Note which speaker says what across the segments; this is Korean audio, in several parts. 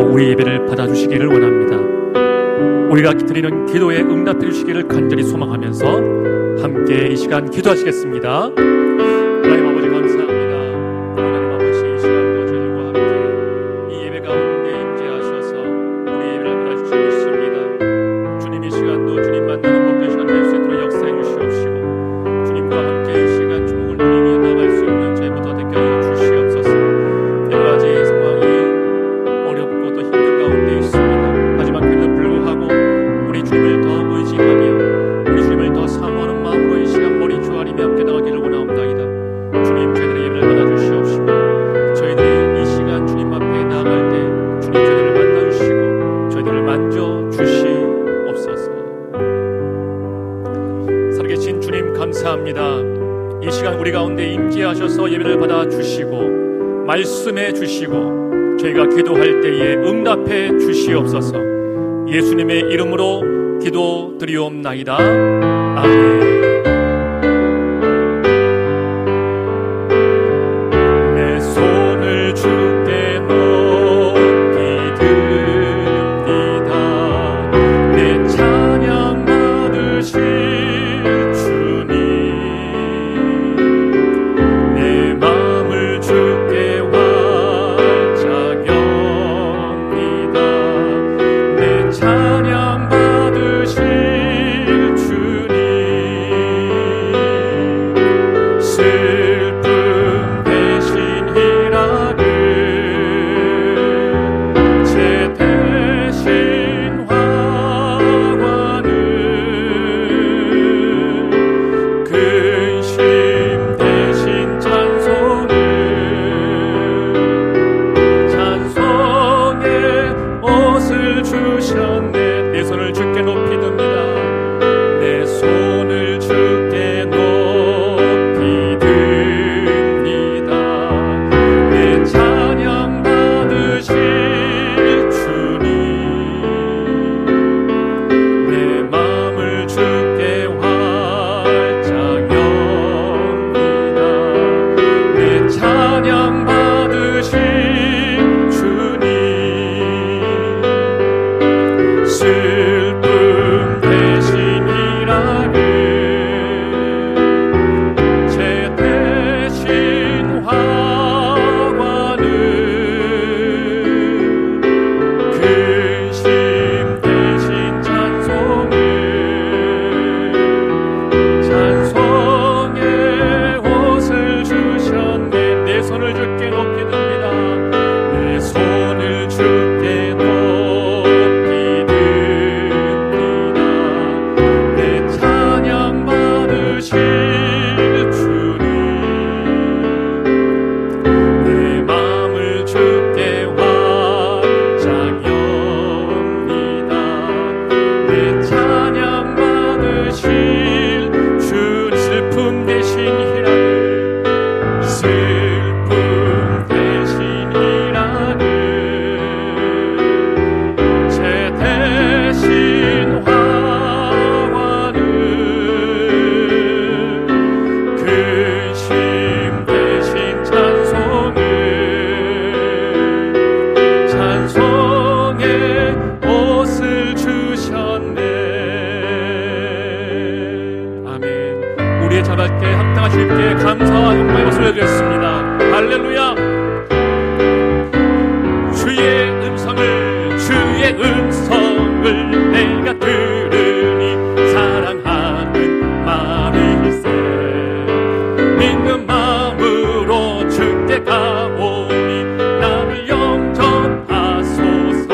Speaker 1: 우리 예배를 받아주시기를 원합니다. 우리가 드리는 기도에 응답해 주시기를 간절히 소망하면서 함께 이 시간 기도하시겠습니다. 하나님 아버지 감사합니다. 하나님 아버지 이 시간도 저희들과 함께 이 예배 가운데 임재하셔서 우리 예배를 받아주시고 있습니다. 주님 이 시간도 주님 만나는 복된 시간 될 수 있도록 역사해 주시옵시고 주님과 함께 이 시간 주목을 누리며 나아갈 수 있는 저희 모두 되게 하여 주시옵소서. 여러 가지 상황이 어렵고 또 힘든 가운데 있습니다. 하지만 그래도 불구하고 우리 주님을 더 의지하며 우리 주님을 더 사모하는 마음으로 이 시간 머리 조아리며 함께 나가기를 원하옵나이다. 주님 저희들의 예배를 받아주시옵시고 저희들이 이 시간 주님 앞에 나아갈 때 주님 저희들을 만나주시고 저희들을 만져주시옵소서. 살아계신 주님 감사합니다. 이 시간 우리 가운데 임재하셔서 예배를 받아주시고 말씀해 주시고 저희가 기도할 때에 응답해 주시옵소서. 예수님의 이름으로 기도드리옵나이다. 아멘. 내 손을 주께 높이 듭니다. 내 찬양 받으실 주님, 내 마음을 주께 활짝 엽니다. 내 찬양 받으실 주님, 슬픔 대신 희락을, 죄 대신 화관을, 근심 대신 찬송을, 찬송의 옷을 주셨네. 내 손을 주께 높이 듭니다. 내 손을 주께 높이 듭니다. 내 찬양 받으실 주님, 내 마음을 주께 활짝 엽니다. 내 찬양 받으실 주님, 슬픔 대신 희락을, 죄 대신 화관을, 근심 대신 찬송을, 찬송의 옷을 주셨네. 내 손을 주께 높이 듭니다. 내 손을 주께 높이 듭니다. 내 찬양 받으실 주님, 내 마음을 주께 활짝 엽니다. 내 찬양 받으실 주님, 슬픔 대신 희락을, 슬픔 대신 희락을, 죄 대신 화관을, 근심 대신 찬송을, 찬송의 옷을 주셨네. 아멘. 우리의 자발께 합당하신 주님께 감사와 영광의 박수를 올려드렸습니다. 할렐루야. 주의 음성을 내가 들으니 사랑하는 마음일세. 믿는 마음으로 주께 가오니 나를 영접하소서.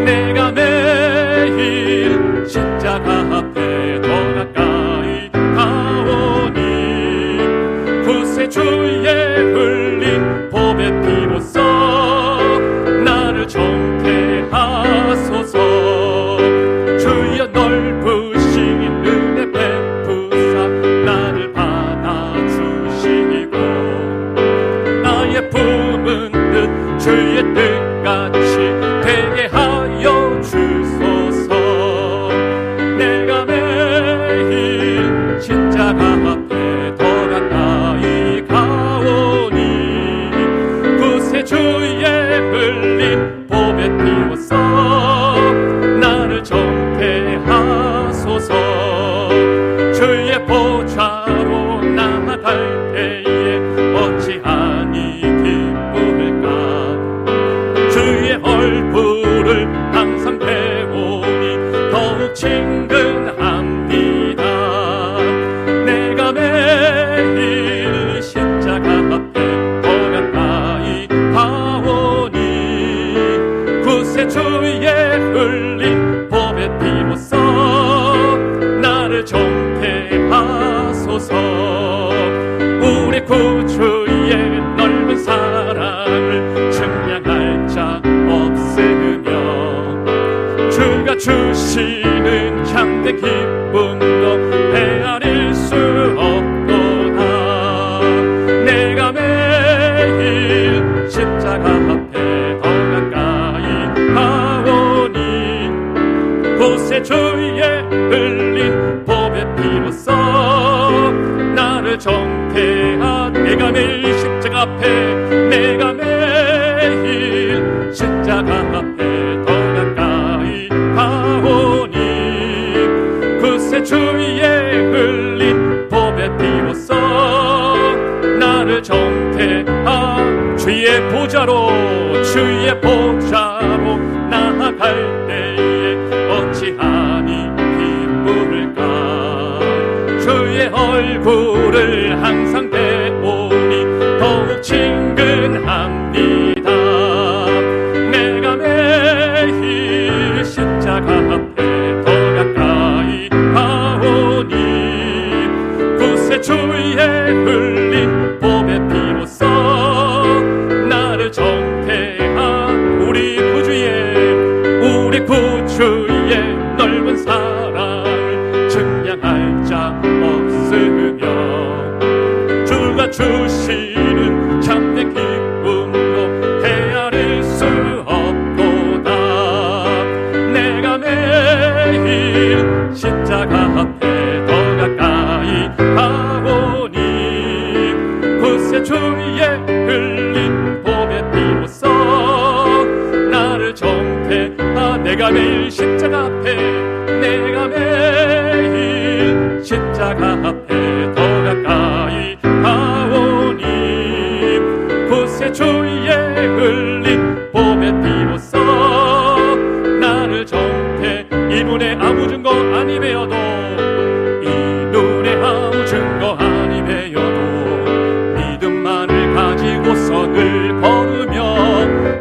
Speaker 1: 내가 매일 십자가 앞에 더 가까이 가오니 구세 주의 흘린 보배 피로써 나를 정케 하소서. 주여 넓으신 은혜 베푸사 나를 받아주시고 나의 품은 뜻 주의 뜻같이 되게 하여 주소서. 내가 매일 십자가 앞에 더 가까이 가오니 나아갈 때에 어찌하니 기쁠까. 주의 얼굴을 항상 배우니 더욱 친근합니다. 내가 매일 십자가 앞에 더 가까이 가오니 구세 주의 흘린 보배 피로써 나를 정케하소서. 우리 구주의 넓은 사랑을 증량할 자 없으며 주가 주시는 참된 기쁨도 헤아릴 수 없도다. 내가 매일 십자가 앞에 더 가까이 가오니 구세 주의 흘린 보배 피로써 나를 정케한. 내가 매일 십자가 앞에, 내가 매일 십자가 앞에 더 가까이 가오니 구세 주의 흘린 보배 피로써 나를 정케한. 주의 보좌로 나아갈 때에 어찌하니 기쁠까. 주의 얼굴을 항상 배우니 더욱 친근합니다. 내가 매일 십자가 앞에 더 가까이 가오니 구세 주의 흘린 보배 피로써 나를 정케한. 우리 구주의 넓은 사랑을 증량할 자 없으며 주가 주시는 참된 기쁨도 헤아릴 수 없도다. 내가 매일 십자가 앞에 더 가까이 가오니 구세 주의 흘린 보배 피로써 나를 정케하. 내가 매일 십자가 앞에, 내가 매일 십자가 앞에 더 가까이 가오니 구세 주의 흘린 보배 피로써 나를 정케. 이 눈에 아무 증거 아니 배어도, 이 눈에 아무 증거 아니 배어도 믿음만을 가지고서 늘 걸으며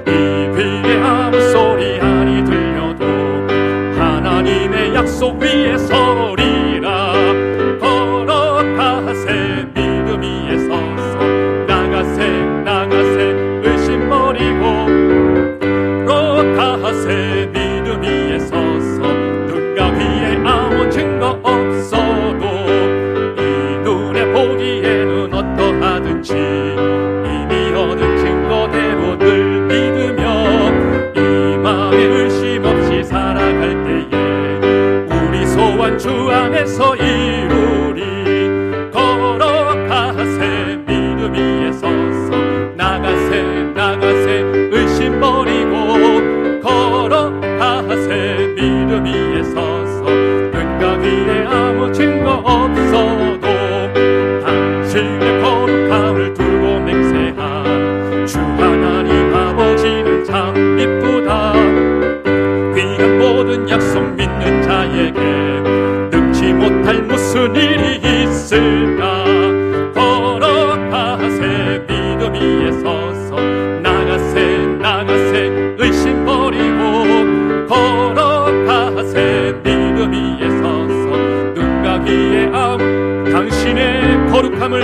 Speaker 1: 이 귀에 아무 소리 아니 들려도 하나님의 약속 위에 서리라. 걸어가세 믿음 위에 서서 나가세 의심 버리고 걸어가세 믿음 위에 서서 눈과 귀에 아무 증거 없어도 이 눈에 보기에는 어떠하든지 이미 얻은 증거대로 늘 믿으며 이 마음에 의심 없이 살아갈 때에 우리 소원 주 안에서 이루리. 걸어가세 믿음 위에 서서 나가세 의심 버리고 걸어가세 믿음 위에 서서 눈과 귀에 아무 증거 없어도 당신의 거룩함을 두고 맹세한 주 하나님 아버지는 참 이쁘다. 귀한 모든 약속 믿는 자에게 능치 못할 무슨 일이 있을까. 걸어가세 믿음 위에 서서 나가세 의심 버리고 걸어가세 믿음 위에 서서 눈과 귀에 아무 당신의 거룩함을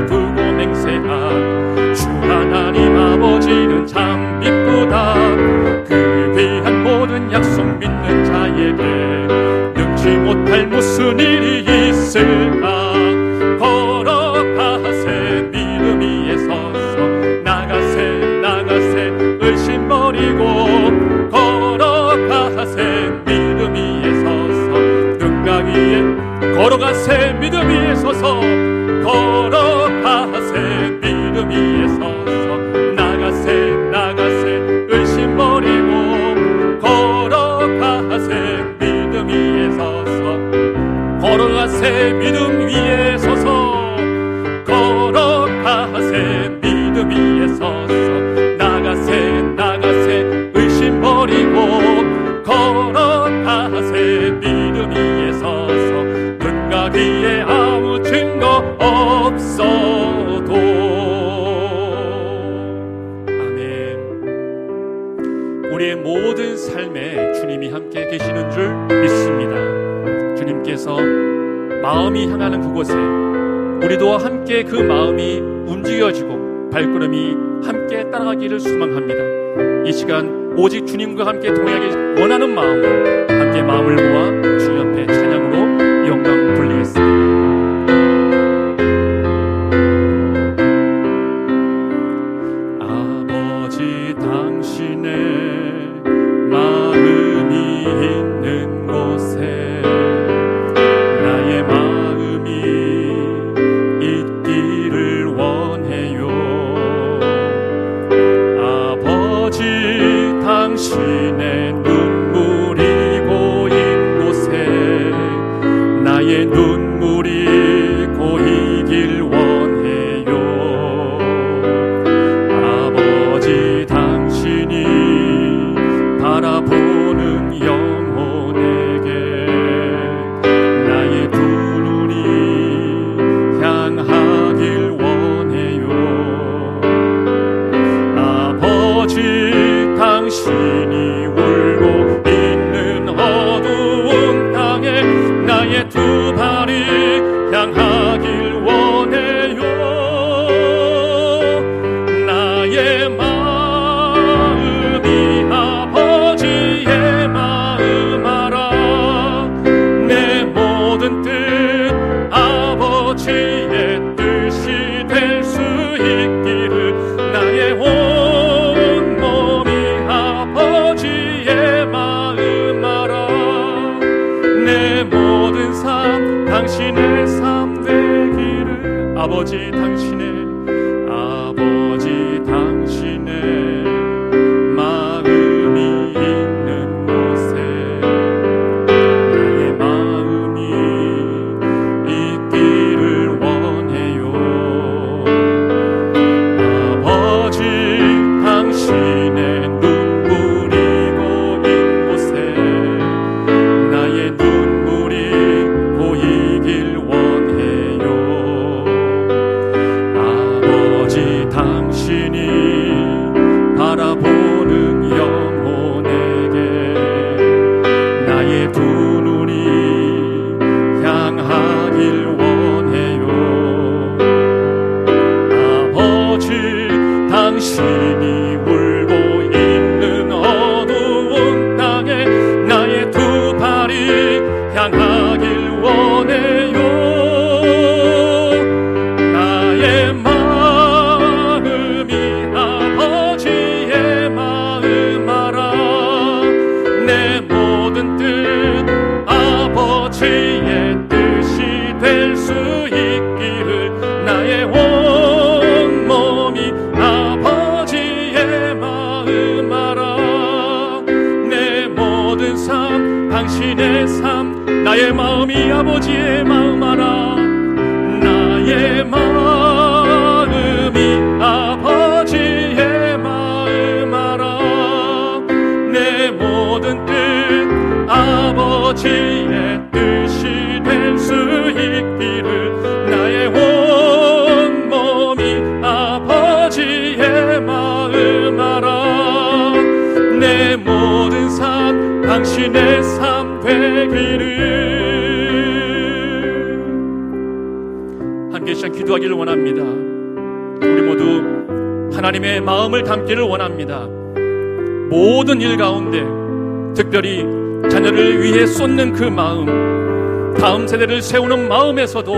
Speaker 1: 두고 맹세한 주 하나님 아버지는 참 이쁘다. 그 귀한 모든 약속 믿는 자에게 능치 못할 무슨 일이 있을까. 걸어가세 믿음 위에 서서 나가세 의심 버리고 걸어가세 믿음 위에 서서 눈과 귀에 걸어가세 믿음 위에 서서 걸어가 우리도 함께 그 마음이 움직여지고 발걸음이 함께 따라가기를 소망합니다. 이 시간 오직 주님과 함께 동행하기 원하는 마음으로 함께 마음을 모아 주 옆에 찬양으로 영광 돌리겠습니다. 아버지 당신의 마음이 있는 곳에 나의 마음이 있기를 원해요. 아버지 당신의 눈물이 고인 곳에 나의 눈물이 고이길 원해요. 아버지 당신이 바라보는 영혼에게 나의 두 눈이 향하길 원해요. 아버지 당신이 울고 있는 어두운 땅에 나의 두 발이 향하길 원해요. 나의 마음이 아버지의 마음 알아. 내 모든 뜻 아버지의 뜻이 될 수 있기를 나의 온 몸이 아버지의 마음 알아. 내 모든 삶 당신의 삶 되기를. 아버지 당신의 마음이 있는 곳에 나의 마음이 있기를 원해요. 아버지 당신의 눈물이 고인 곳에 나의 눈물이 고이길 원해요. 아버지 당신이 바라보는 영혼에게 나의 두 눈이 향하길 원해요. 아버지 당신이 울고 있는 어두운 땅에 나의 두 발이 향하길 원해요. 나의 마음이 아버지의 마음 알아. 내 모든 뜻 아버지의 뜻이 될 수 있기를 나의 온 몸이 아버지의 마음 알아. 내 모든 삶 당신의 삶 나의 마음이 아버지의 마음 알아. 나의 마음이 아버지의 마음 알아. 내 모든 뜻 아버지의 뜻이 될 수 있기를 나의 온 몸이 아버지의 마음 알아. 내 모든 삶 당신의 삶 되기를. 함께 시작 기도하기를 원합니다. 우리 모두 하나님의 마음을 담기를 원합니다. 모든 일 가운데 특별히 자녀를 위해 쏟는 그 마음, 다음 세대를 세우는 마음에서도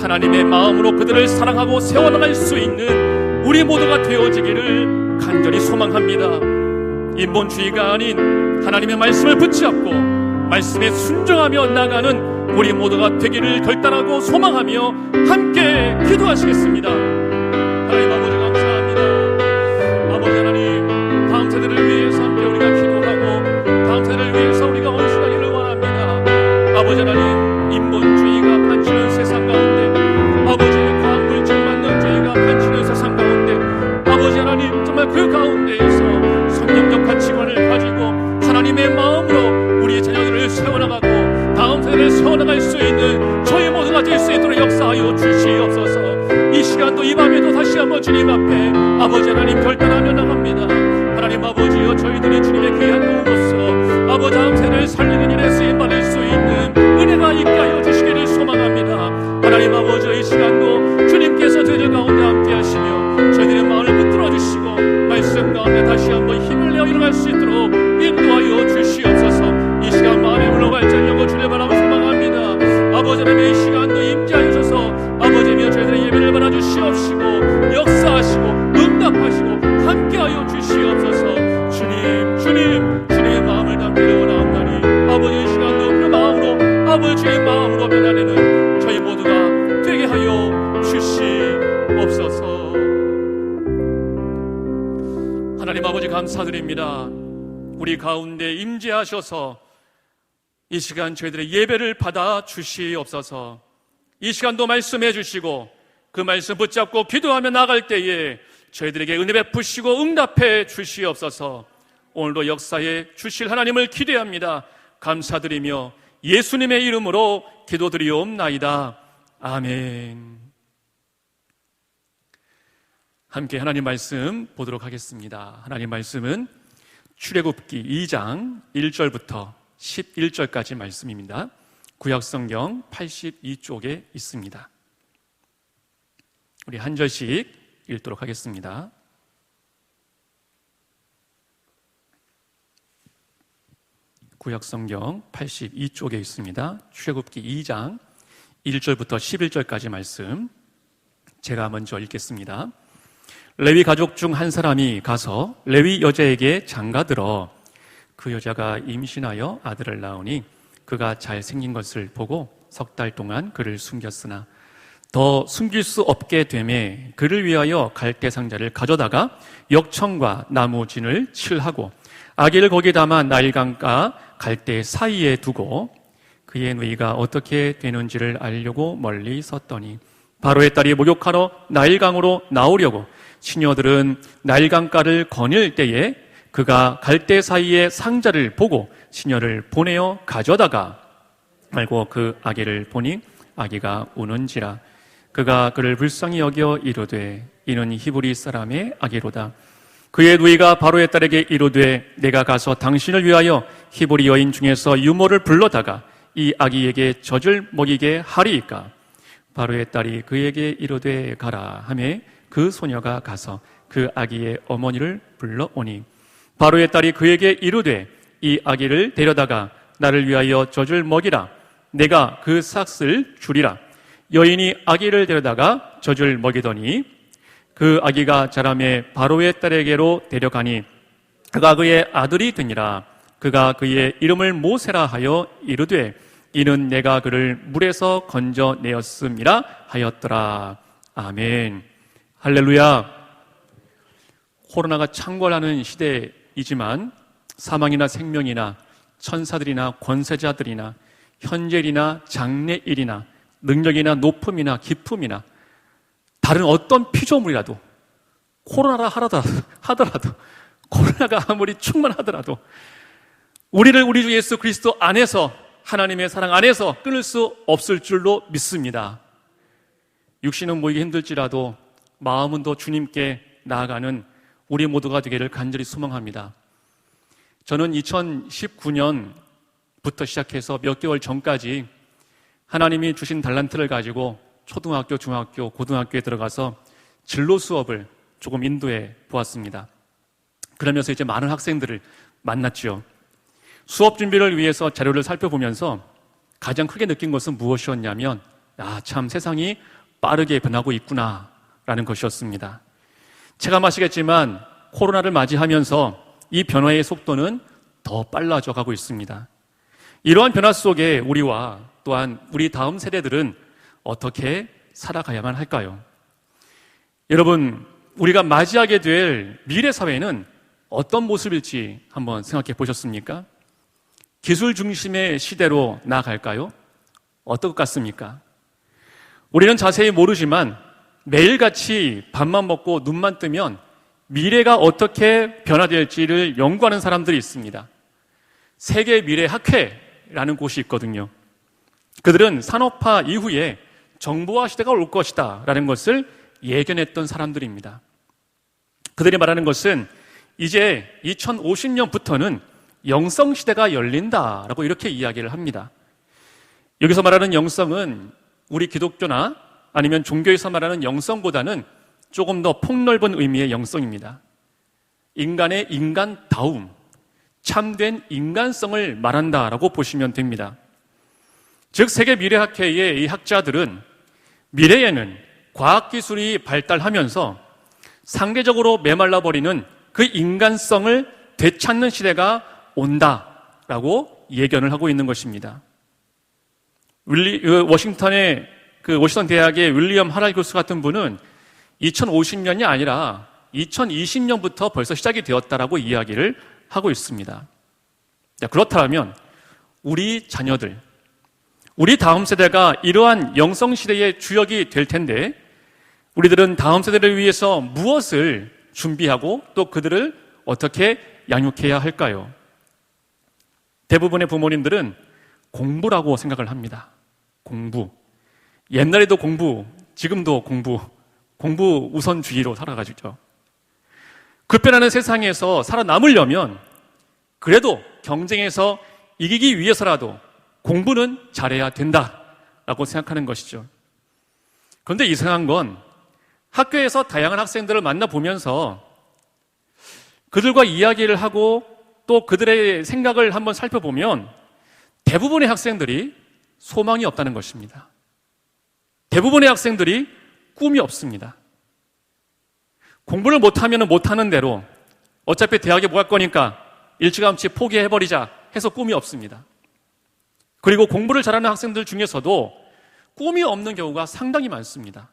Speaker 1: 하나님의 마음으로 그들을 사랑하고 세워나갈 수 있는 우리 모두가 되어지기를 간절히 소망합니다. 인본주의가 아닌 하나님의 말씀을 붙잡고 말씀에 순종하며 나가는 우리 모두가 되기를 결단하고 소망하며 함께 기도하시겠습니다. 하나님 아버지 감사합니다. 아버지 하나님, 다음 세대를 위해서 함께 우리가 기도하고 다음 세대를 위해서 우리가 헌신하기를 원합니다. 아버지 하나님, 인본주의가 판치는 세상 가운데, 아버지의 과학물질 만능주의가 판치는 세상 가운데, 아버지 하나님 정말 그 가운데에서 성경적 가치관을 가지고 하나님의 마음으로 우리의 자녀들을 세워나가고 다음 세대를 세워나갈 수 있는 저희 모두가 될 수 있도록 역사하여 주시옵소서. 이 시간도 이 밤에도 다시 한번 주님 앞에 아버지 하나님 결단하며 나갑니다. 하나님 아버지여, 저희들이 주님의 귀한 도구로서 아버지 다음 세대를 살리는 일에 쓰임받을 수 있는 은혜가 있게 하여 주시기를 소망합니다. 하나님 아버지여, 이 시간도 하시고 역사하시고 응답하시고 함께하여 주시옵소서. 주님의 마음을 담기를 원하옵나니 아버지의 시간도 그 마음으로 아버지의 마음으로 변화되는 저희 모두가 되게 하여 주시옵소서. 하나님 아버지 감사드립니다. 우리 가운데 임재하셔서 이 시간 저희들의 예배를 받아 주시옵소서. 이 시간도 말씀해 주시고 그 말씀 붙잡고 기도하며 나갈 때에 저희들에게 은혜 베푸시고 응답해 주시옵소서. 오늘도 역사에 주실 하나님을 기대합니다. 감사드리며 예수님의 이름으로 기도드리옵나이다. 아멘. 함께 하나님 말씀 보도록 하겠습니다. 하나님 말씀은 출애굽기 2장 1절부터 11절까지 말씀입니다. 구약성경 82쪽에 있습니다. 우리 한 절씩 읽도록 하겠습니다. 구약성경 82쪽에 있습니다. 출애굽기 2장 1절부터 11절까지 말씀 제가 먼저 읽겠습니다. 레위 가족 중 한 사람이 가서 레위 여자에게 장가들어 그 여자가 임신하여 아들을 낳으니 그가 잘생긴 것을 보고 3달 동안 그를 숨겼으나 더 숨길 수 없게 되매 그를 위하여 갈대 상자를 가져다가 역청과 나무 진을 칠하고 아기를 거기에 담아 나일강과 갈대 사이에 두고 그의 누이가 어떻게 되는지를 알려고 멀리 섰더니 바로의 딸이 목욕하러 나일강으로 나오려고 시녀들은 나일강가를 거닐 때에 그가 갈대 사이에 상자를 보고 시녀를 보내어 가져다가 말고 그 아기를 보니 아기가 우는지라 그가 그를 불쌍히 여겨 이르되 이는 히브리 사람의 아기로다. 그의 누이가 바로의 딸에게 이르되 내가 가서 당신을 위하여 히브리 여인 중에서 유모를 불러다가 이 아기에게 젖을 먹이게 하리이까. 바로의 딸이 그에게 이르되 가라 하매 그 소녀가 가서 그 아기의 어머니를 불러오니 바로의 딸이 그에게 이르되 이 아기를 데려다가 나를 위하여 젖을 먹이라. 내가 그 삭을 주리라. 여인이 아기를 데려다가 젖을 먹이더니 그 아기가 자라매 바로의 딸에게로 데려가니 그가 그의 아들이 되니라. 그가 그의 이름을 모세라 하여 이르되 이는 내가 그를 물에서 건져내었음이라 하였더라. 아멘. 할렐루야. 코로나가 창궐하는 시대이지만 사망이나 생명이나 천사들이나 권세자들이나 현재일이나 장래일이나 능력이나 높음이나 기쁨이나 다른 어떤 피조물이라도 코로나라 하더라도 코로나가 아무리 충만하더라도 우리를 우리 주 예수 그리스도 안에서 하나님의 사랑 안에서 끊을 수 없을 줄로 믿습니다. 육신은 모이기 힘들지라도 마음은 더 주님께 나아가는 우리 모두가 되기를 간절히 소망합니다. 저는 2019년부터 시작해서 몇 개월 전까지 하나님이 주신 달란트를 가지고 초등학교, 중학교, 고등학교에 들어가서 진로 수업을 조금 인도해 보았습니다. 그러면서 이제 많은 학생들을 만났죠. 수업 준비를 위해서 자료를 살펴보면서 가장 크게 느낀 것은 무엇이었냐면 참 세상이 빠르게 변하고 있구나라는 것이었습니다. 체감하시겠지만 코로나를 맞이하면서 이 변화의 속도는 더 빨라져 가고 있습니다. 이러한 변화 속에 우리와 또한 우리 다음 세대들은 어떻게 살아가야만 할까요? 여러분, 우리가 맞이하게 될 미래 사회는 어떤 모습일지 한번 생각해 보셨습니까? 기술 중심의 시대로 나아갈까요? 어떨 것 같습니까? 우리는 자세히 모르지만 매일같이 밥만 먹고 눈만 뜨면 미래가 어떻게 변화될지를 연구하는 사람들이 있습니다. 세계 미래 학회라는 곳이 있거든요. 그들은 산업화 이후에 정보화 시대가 올 것이다 라는 것을 예견했던 사람들입니다. 그들이 말하는 것은 이제 2050년부터는 영성 시대가 열린다라고 이렇게 이야기를 합니다. 여기서 말하는 영성은 우리 기독교나 아니면 종교에서 말하는 영성보다는 조금 더 폭넓은 의미의 영성입니다. 인간의 인간다움, 참된 인간성을 말한다라고 보시면 됩니다. 즉 세계 미래학회의 이 학자들은 미래에는 과학기술이 발달하면서 상대적으로 메말라버리는 그 인간성을 되찾는 시대가 온다라고 예견을 하고 있는 것입니다. 워싱턴 대학의 윌리엄 하랄 교수 같은 분은 2050년이 아니라 2020년부터 벌써 시작이 되었다라고 이야기를 하고 있습니다. 그렇다면 우리 자녀들, 우리 다음 세대가 이러한 영성시대의 주역이 될 텐데 우리들은 다음 세대를 위해서 무엇을 준비하고 또 그들을 어떻게 양육해야 할까요? 대부분의 부모님들은 공부라고 생각을 합니다. 공부. 옛날에도 공부, 지금도 공부 우선주의로 살아가지죠. 급변하는 세상에서 살아남으려면 그래도 경쟁에서 이기기 위해서라도 공부는 잘해야 된다라고 생각하는 것이죠. 그런데 이상한 건 학교에서 다양한 학생들을 만나보면서 그들과 이야기를 하고 또 그들의 생각을 한번 살펴보면 대부분의 학생들이 소망이 없다는 것입니다. 대부분의 학생들이 꿈이 없습니다. 공부를 못하면 못하는 대로 어차피 대학에 못 갈 거니까 일찌감치 포기해버리자 해서 꿈이 없습니다. 그리고 공부를 잘하는 학생들 중에서도 꿈이 없는 경우가 상당히 많습니다.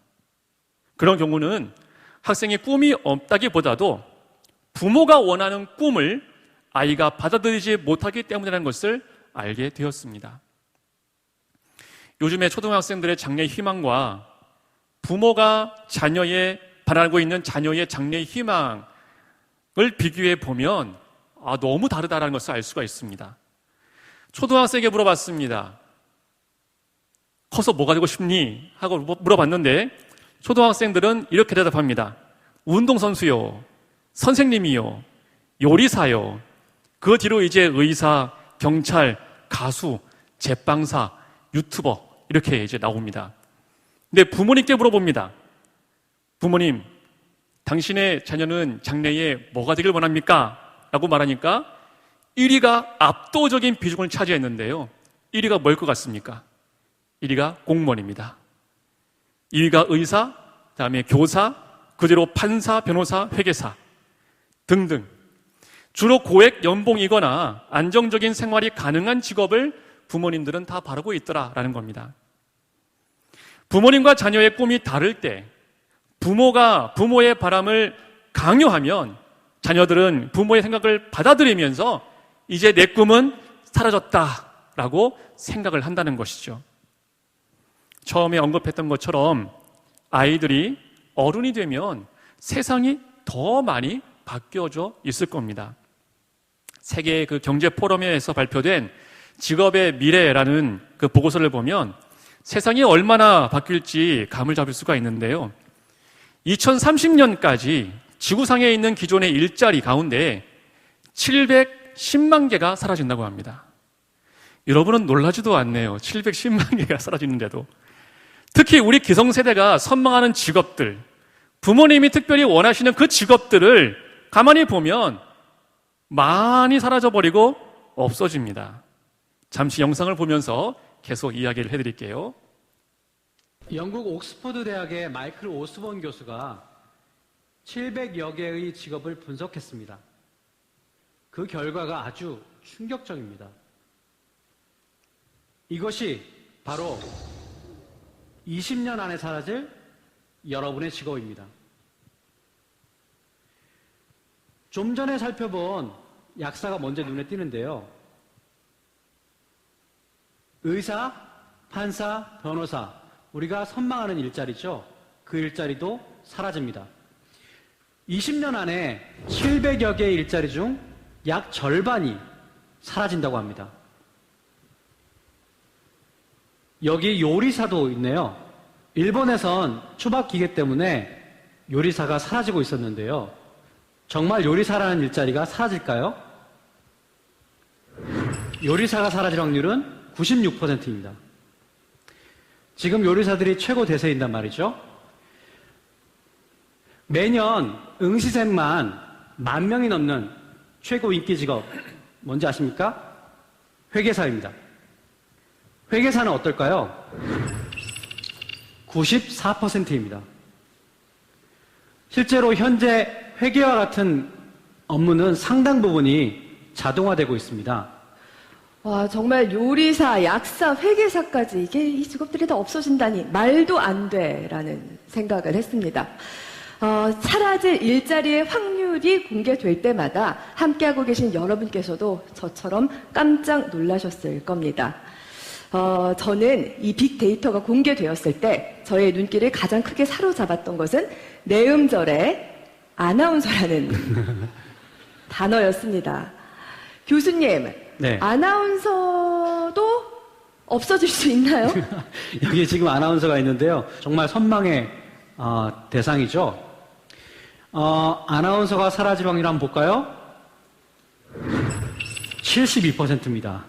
Speaker 1: 그런 경우는 학생이 꿈이 없다기보다도 부모가 원하는 꿈을 아이가 받아들이지 못하기 때문이라는 것을 알게 되었습니다. 요즘에 초등학생들의 장래의 희망과 부모가 바라고 있는 자녀의 장래의 희망을 비교해 보면 너무 다르다는 것을 알 수가 있습니다. 초등학생에게 물어봤습니다. 커서 뭐가 되고 싶니? 하고 물어봤는데 초등학생들은 이렇게 대답합니다. 운동선수요, 선생님이요, 요리사요, 그 뒤로 이제 의사, 경찰, 가수, 제빵사, 유튜버 이렇게 이제 나옵니다. 근데 부모님께 물어봅니다. 부모님, 당신의 자녀는 장래에 뭐가 되길 원합니까? 라고 말하니까 1위가 압도적인 비중을 차지했는데요. 1위가 뭘 것 같습니까? 1위가 공무원입니다. 2위가 의사, 다음에 교사, 그 뒤로 판사, 변호사, 회계사 등등 주로 고액 연봉이거나 안정적인 생활이 가능한 직업을 부모님들은 다 바라고 있더라라는 겁니다. 부모님과 자녀의 꿈이 다를 때 부모가 부모의 바람을 강요하면 자녀들은 부모의 생각을 받아들이면서 이제 내 꿈은 사라졌다라고 생각을 한다는 것이죠. 처음에 언급했던 것처럼 아이들이 어른이 되면 세상이 더 많이 바뀌어져 있을 겁니다. 세계 그 경제 포럼에서 발표된 직업의 미래라는 그 보고서를 보면 세상이 얼마나 바뀔지 감을 잡을 수가 있는데요. 2030년까지 지구상에 있는 기존의 일자리 가운데 710만 개가 사라진다고 합니다. 여러분은 놀라지도 않네요. 710만 개가 사라지는데도. 특히 우리 기성세대가 선망하는 직업들, 부모님이 특별히 원하시는 그 직업들을 가만히 보면 많이 사라져버리고 없어집니다. 잠시 영상을 보면서 계속 이야기를 해드릴게요.
Speaker 2: 영국 옥스퍼드 대학의 마이클 오스본 교수가 700여 개의 직업을 분석했습니다. 그 결과가 아주 충격적입니다. 이것이 바로 20년 안에 사라질 여러분의 직업입니다. 좀 전에 살펴본 약사가 먼저 눈에 띄는데요. 의사, 판사, 변호사, 우리가 선망하는 일자리죠. 그 일자리도 사라집니다. 20년 안에 700여 개의 일자리 중 약 절반이 사라진다고 합니다. 여기 요리사도 있네요. 일본에선 초밥 기계 때문에 요리사가 사라지고 있었는데요. 정말 요리사라는 일자리가 사라질까요? 요리사가 사라질 확률은 96%입니다. 지금 요리사들이 최고 대세인단 말이죠. 매년 응시생만 10,000명이 넘는 최고 인기 직업 뭔지 아십니까? 회계사입니다. 회계사는 어떨까요? 94%입니다. 실제로 현재 회계와 같은 업무는 상당 부분이 자동화되고 있습니다.
Speaker 3: 와, 정말 요리사, 약사, 회계사까지 이게 이 직업들이 다 없어진다니 말도 안 돼라는 생각을 했습니다. 사라질 일자리의 확률이 공개될 때마다 함께하고 계신 여러분께서도 저처럼 깜짝 놀라셨을 겁니다. 저는 이 빅데이터가 공개되었을 때 저의 눈길을 가장 크게 사로잡았던 것은 내음절의 아나운서라는 단어였습니다. 교수님,
Speaker 2: 네.
Speaker 3: 아나운서도 없어질 수 있나요?
Speaker 2: 여기 지금 아나운서가 있는데요. 정말 선망의 대상이죠. 아나운서가 사라질 확률 한번 볼까요? 72%입니다.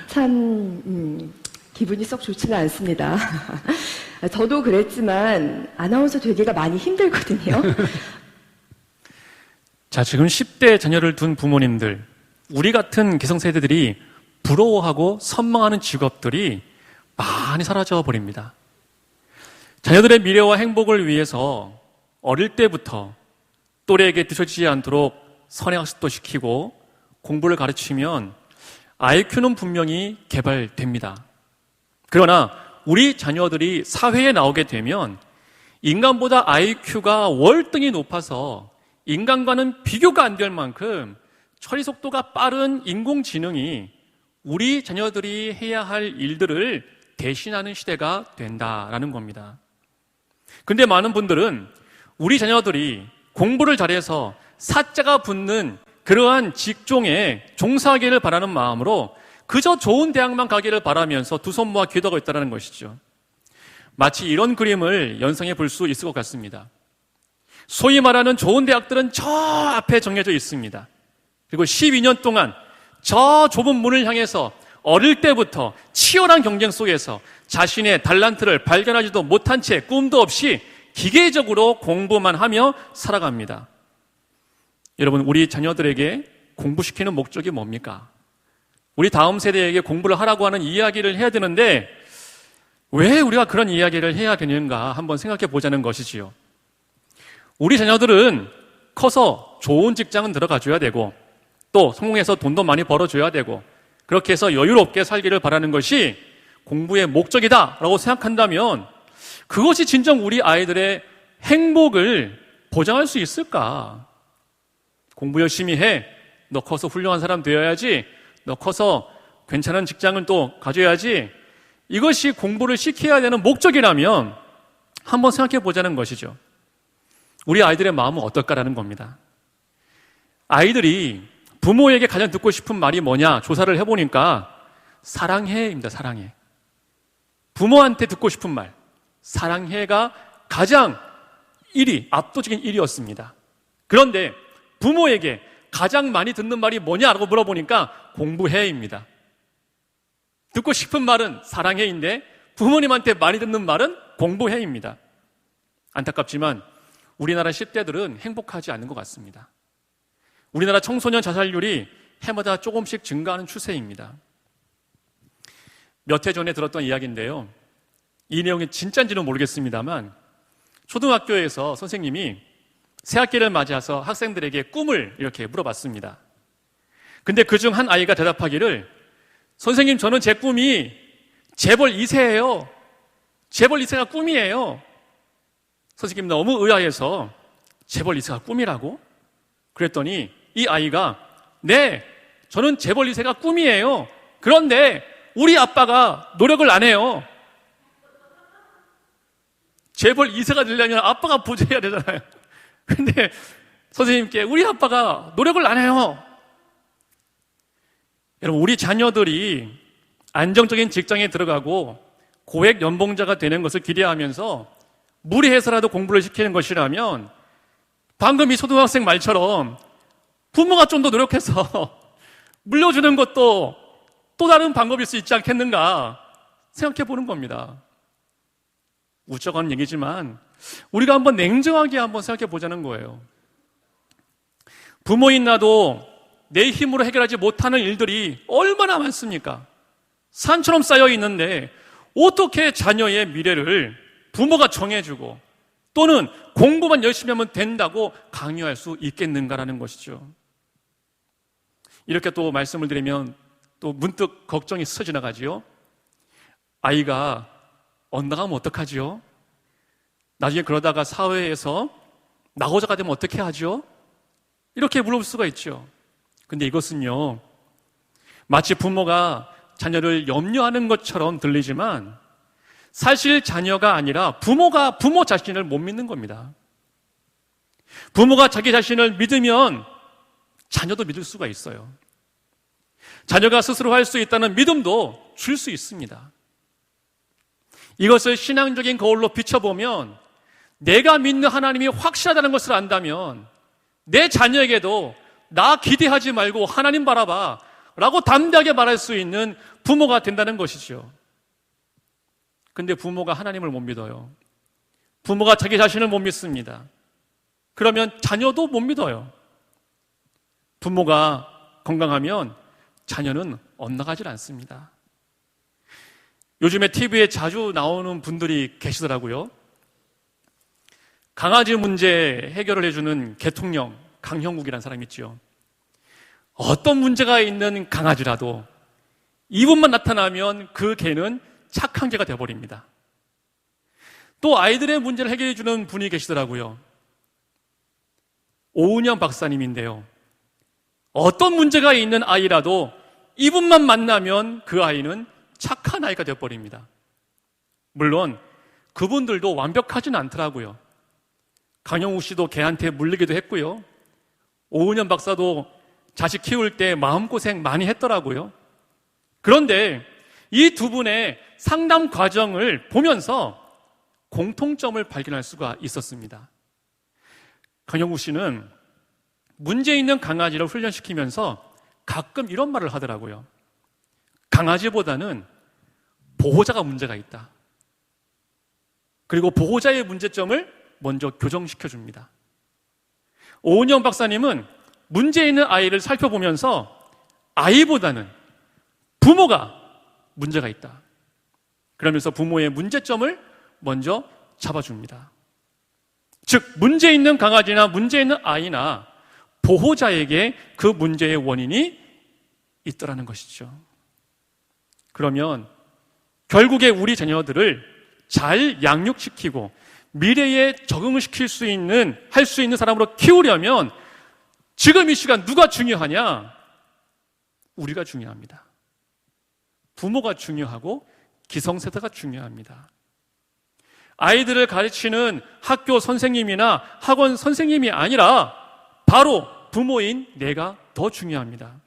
Speaker 3: 참 기분이 썩 좋지는 않습니다. 저도 그랬지만 아나운서 되기가 많이 힘들거든요.
Speaker 1: 자, 지금 10대 자녀를 둔 부모님들, 우리 같은 기성세대들이 부러워하고 선망하는 직업들이 많이 사라져 버립니다. 자녀들의 미래와 행복을 위해서 어릴 때부터 또래에게 뒤처지지 않도록 선행학습도 시키고 공부를 가르치면 IQ는 분명히 개발됩니다. 그러나 우리 자녀들이 사회에 나오게 되면 인간보다 IQ가 월등히 높아서 인간과는 비교가 안 될 만큼 처리 속도가 빠른 인공지능이 우리 자녀들이 해야 할 일들을 대신하는 시대가 된다라는 겁니다. 근데 많은 분들은 우리 자녀들이 공부를 잘해서 사자가 붙는 그러한 직종에 종사하기를 바라는 마음으로 그저 좋은 대학만 가기를 바라면서 두 손 모아 기도하고 있다는 것이죠. 마치 이런 그림을 연상해 볼 수 있을 것 같습니다. 소위 말하는 좋은 대학들은 저 앞에 정해져 있습니다. 그리고 12년 동안 저 좁은 문을 향해서 어릴 때부터 치열한 경쟁 속에서 자신의 달란트를 발견하지도 못한 채 꿈도 없이 기계적으로 공부만 하며 살아갑니다. 여러분, 우리 자녀들에게 공부시키는 목적이 뭡니까? 우리 다음 세대에게 공부를 하라고 하는 이야기를 해야 되는데 왜 우리가 그런 이야기를 해야 되는가 한번 생각해 보자는 것이지요. 우리 자녀들은 커서 좋은 직장은 들어가줘야 되고 또 성공해서 돈도 많이 벌어줘야 되고 그렇게 해서 여유롭게 살기를 바라는 것이 공부의 목적이다라고 생각한다면 그것이 진정 우리 아이들의 행복을 보장할 수 있을까? 공부 열심히 해. 너 커서 훌륭한 사람 되어야지. 너 커서 괜찮은 직장을 또 가져야지. 이것이 공부를 시켜야 되는 목적이라면 한번 생각해 보자는 것이죠. 우리 아이들의 마음은 어떨까라는 겁니다. 아이들이 부모에게 가장 듣고 싶은 말이 뭐냐 조사를 해보니까 사랑해입니다. 사랑해. 부모한테 듣고 싶은 말 사랑해가 가장 1위, 압도적인 1위였습니다. 그런데 부모에게 가장 많이 듣는 말이 뭐냐라고 물어보니까 공부해입니다. 듣고 싶은 말은 사랑해인데 부모님한테 많이 듣는 말은 공부해입니다. 안타깝지만 우리나라 10대들은 행복하지 않는 것 같습니다. 우리나라 청소년 자살률이 해마다 조금씩 증가하는 추세입니다. 몇 해 전에 들었던 이야기인데요. 이 내용이 진짜인지는 모르겠습니다만 초등학교에서 선생님이 새학기를 맞이해서 학생들에게 꿈을 이렇게 물어봤습니다. 근데 그중 한 아이가 대답하기를 선생님, 저는 제 꿈이 재벌 2세예요. 재벌 2세가 꿈이에요. 선생님 너무 의아해서 재벌 2세가 꿈이라고? 그랬더니 이 아이가 네, 저는 재벌 2세가 꿈이에요. 그런데 우리 아빠가 노력을 안 해요. 재벌 2세가 되려면 아빠가 부자해야 되잖아요. 근데 선생님께 우리 아빠가 노력을 안 해요. 여러분, 우리 자녀들이 안정적인 직장에 들어가고 고액 연봉자가 되는 것을 기대하면서 무리해서라도 공부를 시키는 것이라면 방금 이 초등학생 말처럼 부모가 좀 더 노력해서 물려주는 것도 또 다른 방법일 수 있지 않겠는가 생각해 보는 겁니다. 우쩍한 얘기지만 우리가 한번 냉정하게 한번 생각해 보자는 거예요. 부모인 나도 내 힘으로 해결하지 못하는 일들이 얼마나 많습니까? 산처럼 쌓여 있는데 어떻게 자녀의 미래를 부모가 정해주고 또는 공부만 열심히 하면 된다고 강요할 수 있겠는가라는 것이죠. 이렇게 또 말씀을 드리면 또 문득 걱정이 스쳐 지나가지요. 아이가 엇나가면 어떡하지요? 나중에 그러다가 사회에서 낙오자가 되면 어떻게 하죠? 이렇게 물어볼 수가 있죠. 근데 이것은요, 마치 부모가 자녀를 염려하는 것처럼 들리지만 사실 자녀가 아니라 부모가 부모 자신을 못 믿는 겁니다. 부모가 자기 자신을 믿으면 자녀도 믿을 수가 있어요. 자녀가 스스로 할 수 있다는 믿음도 줄 수 있습니다. 이것을 신앙적인 거울로 비춰보면 내가 믿는 하나님이 확실하다는 것을 안다면 내 자녀에게도 나 기대하지 말고 하나님 바라봐 라고 담대하게 말할 수 있는 부모가 된다는 것이죠. 근데 부모가 하나님을 못 믿어요. 부모가 자기 자신을 못 믿습니다. 그러면 자녀도 못 믿어요. 부모가 건강하면 자녀는 엇나가질 않습니다. 요즘에 TV에 자주 나오는 분들이 계시더라고요. 강아지 문제 해결을 해주는 개통령 강형욱이라는 사람이 있죠. 어떤 문제가 있는 강아지라도 이분만 나타나면 그 개는 착한 개가 되어버립니다. 또 아이들의 문제를 해결해 주는 분이 계시더라고요. 오은영 박사님인데요. 어떤 문제가 있는 아이라도 이분만 만나면 그 아이는 착한 아이가 되어버립니다. 물론 그분들도 완벽하진 않더라고요. 강영욱 씨도 개한테 물리기도 했고요. 오은영 박사도 자식 키울 때 마음고생 많이 했더라고요. 그런데 이 두 분의 상담 과정을 보면서 공통점을 발견할 수가 있었습니다. 강영욱 씨는 문제 있는 강아지를 훈련시키면서 가끔 이런 말을 하더라고요. 강아지보다는 보호자가 문제가 있다. 그리고 보호자의 문제점을 먼저 교정시켜줍니다. 오은영 박사님은 문제 있는 아이를 살펴보면서 아이보다는 부모가 문제가 있다. 그러면서 부모의 문제점을 먼저 잡아줍니다. 즉, 문제 있는 강아지나 문제 있는 아이나 보호자에게 그 문제의 원인이 있더라는 것이죠. 그러면 결국에 우리 자녀들을 잘 양육시키고 미래에 적응을 시킬 수 있는, 할 수 있는 사람으로 키우려면 지금 이 시간 누가 중요하냐? 우리가 중요합니다. 부모가 중요하고 기성세대가 중요합니다. 아이들을 가르치는 학교 선생님이나 학원 선생님이 아니라 바로 부모인 내가 더 중요합니다.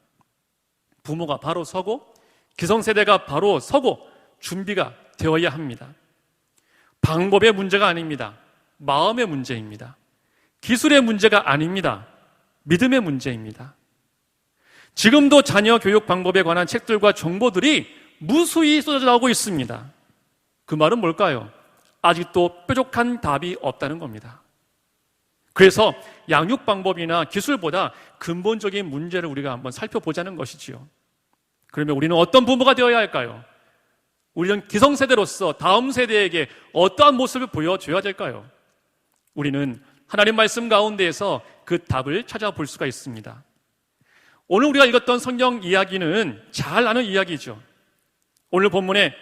Speaker 1: 부모가 바로 서고 기성세대가 바로 서고 준비가 되어야 합니다. 방법의 문제가 아닙니다. 마음의 문제입니다. 기술의 문제가 아닙니다. 믿음의 문제입니다. 지금도 자녀 교육 방법에 관한 책들과 정보들이 무수히 쏟아져 나오고 있습니다. 그 말은 뭘까요? 아직도 뾰족한 답이 없다는 겁니다. 그래서 양육 방법이나 기술보다 근본적인 문제를 우리가 한번 살펴보자는 것이지요. 그러면 우리는 어떤 부모가 되어야 할까요? 우리는 기성세대로서 다음 세대에게 어떠한 모습을 보여줘야 될까요? 우리는 하나님 말씀 가운데에서 그 답을 찾아볼 수가 있습니다. 오늘 우리가 읽었던 성경 이야기는 잘 아는 이야기죠. 오늘 본문에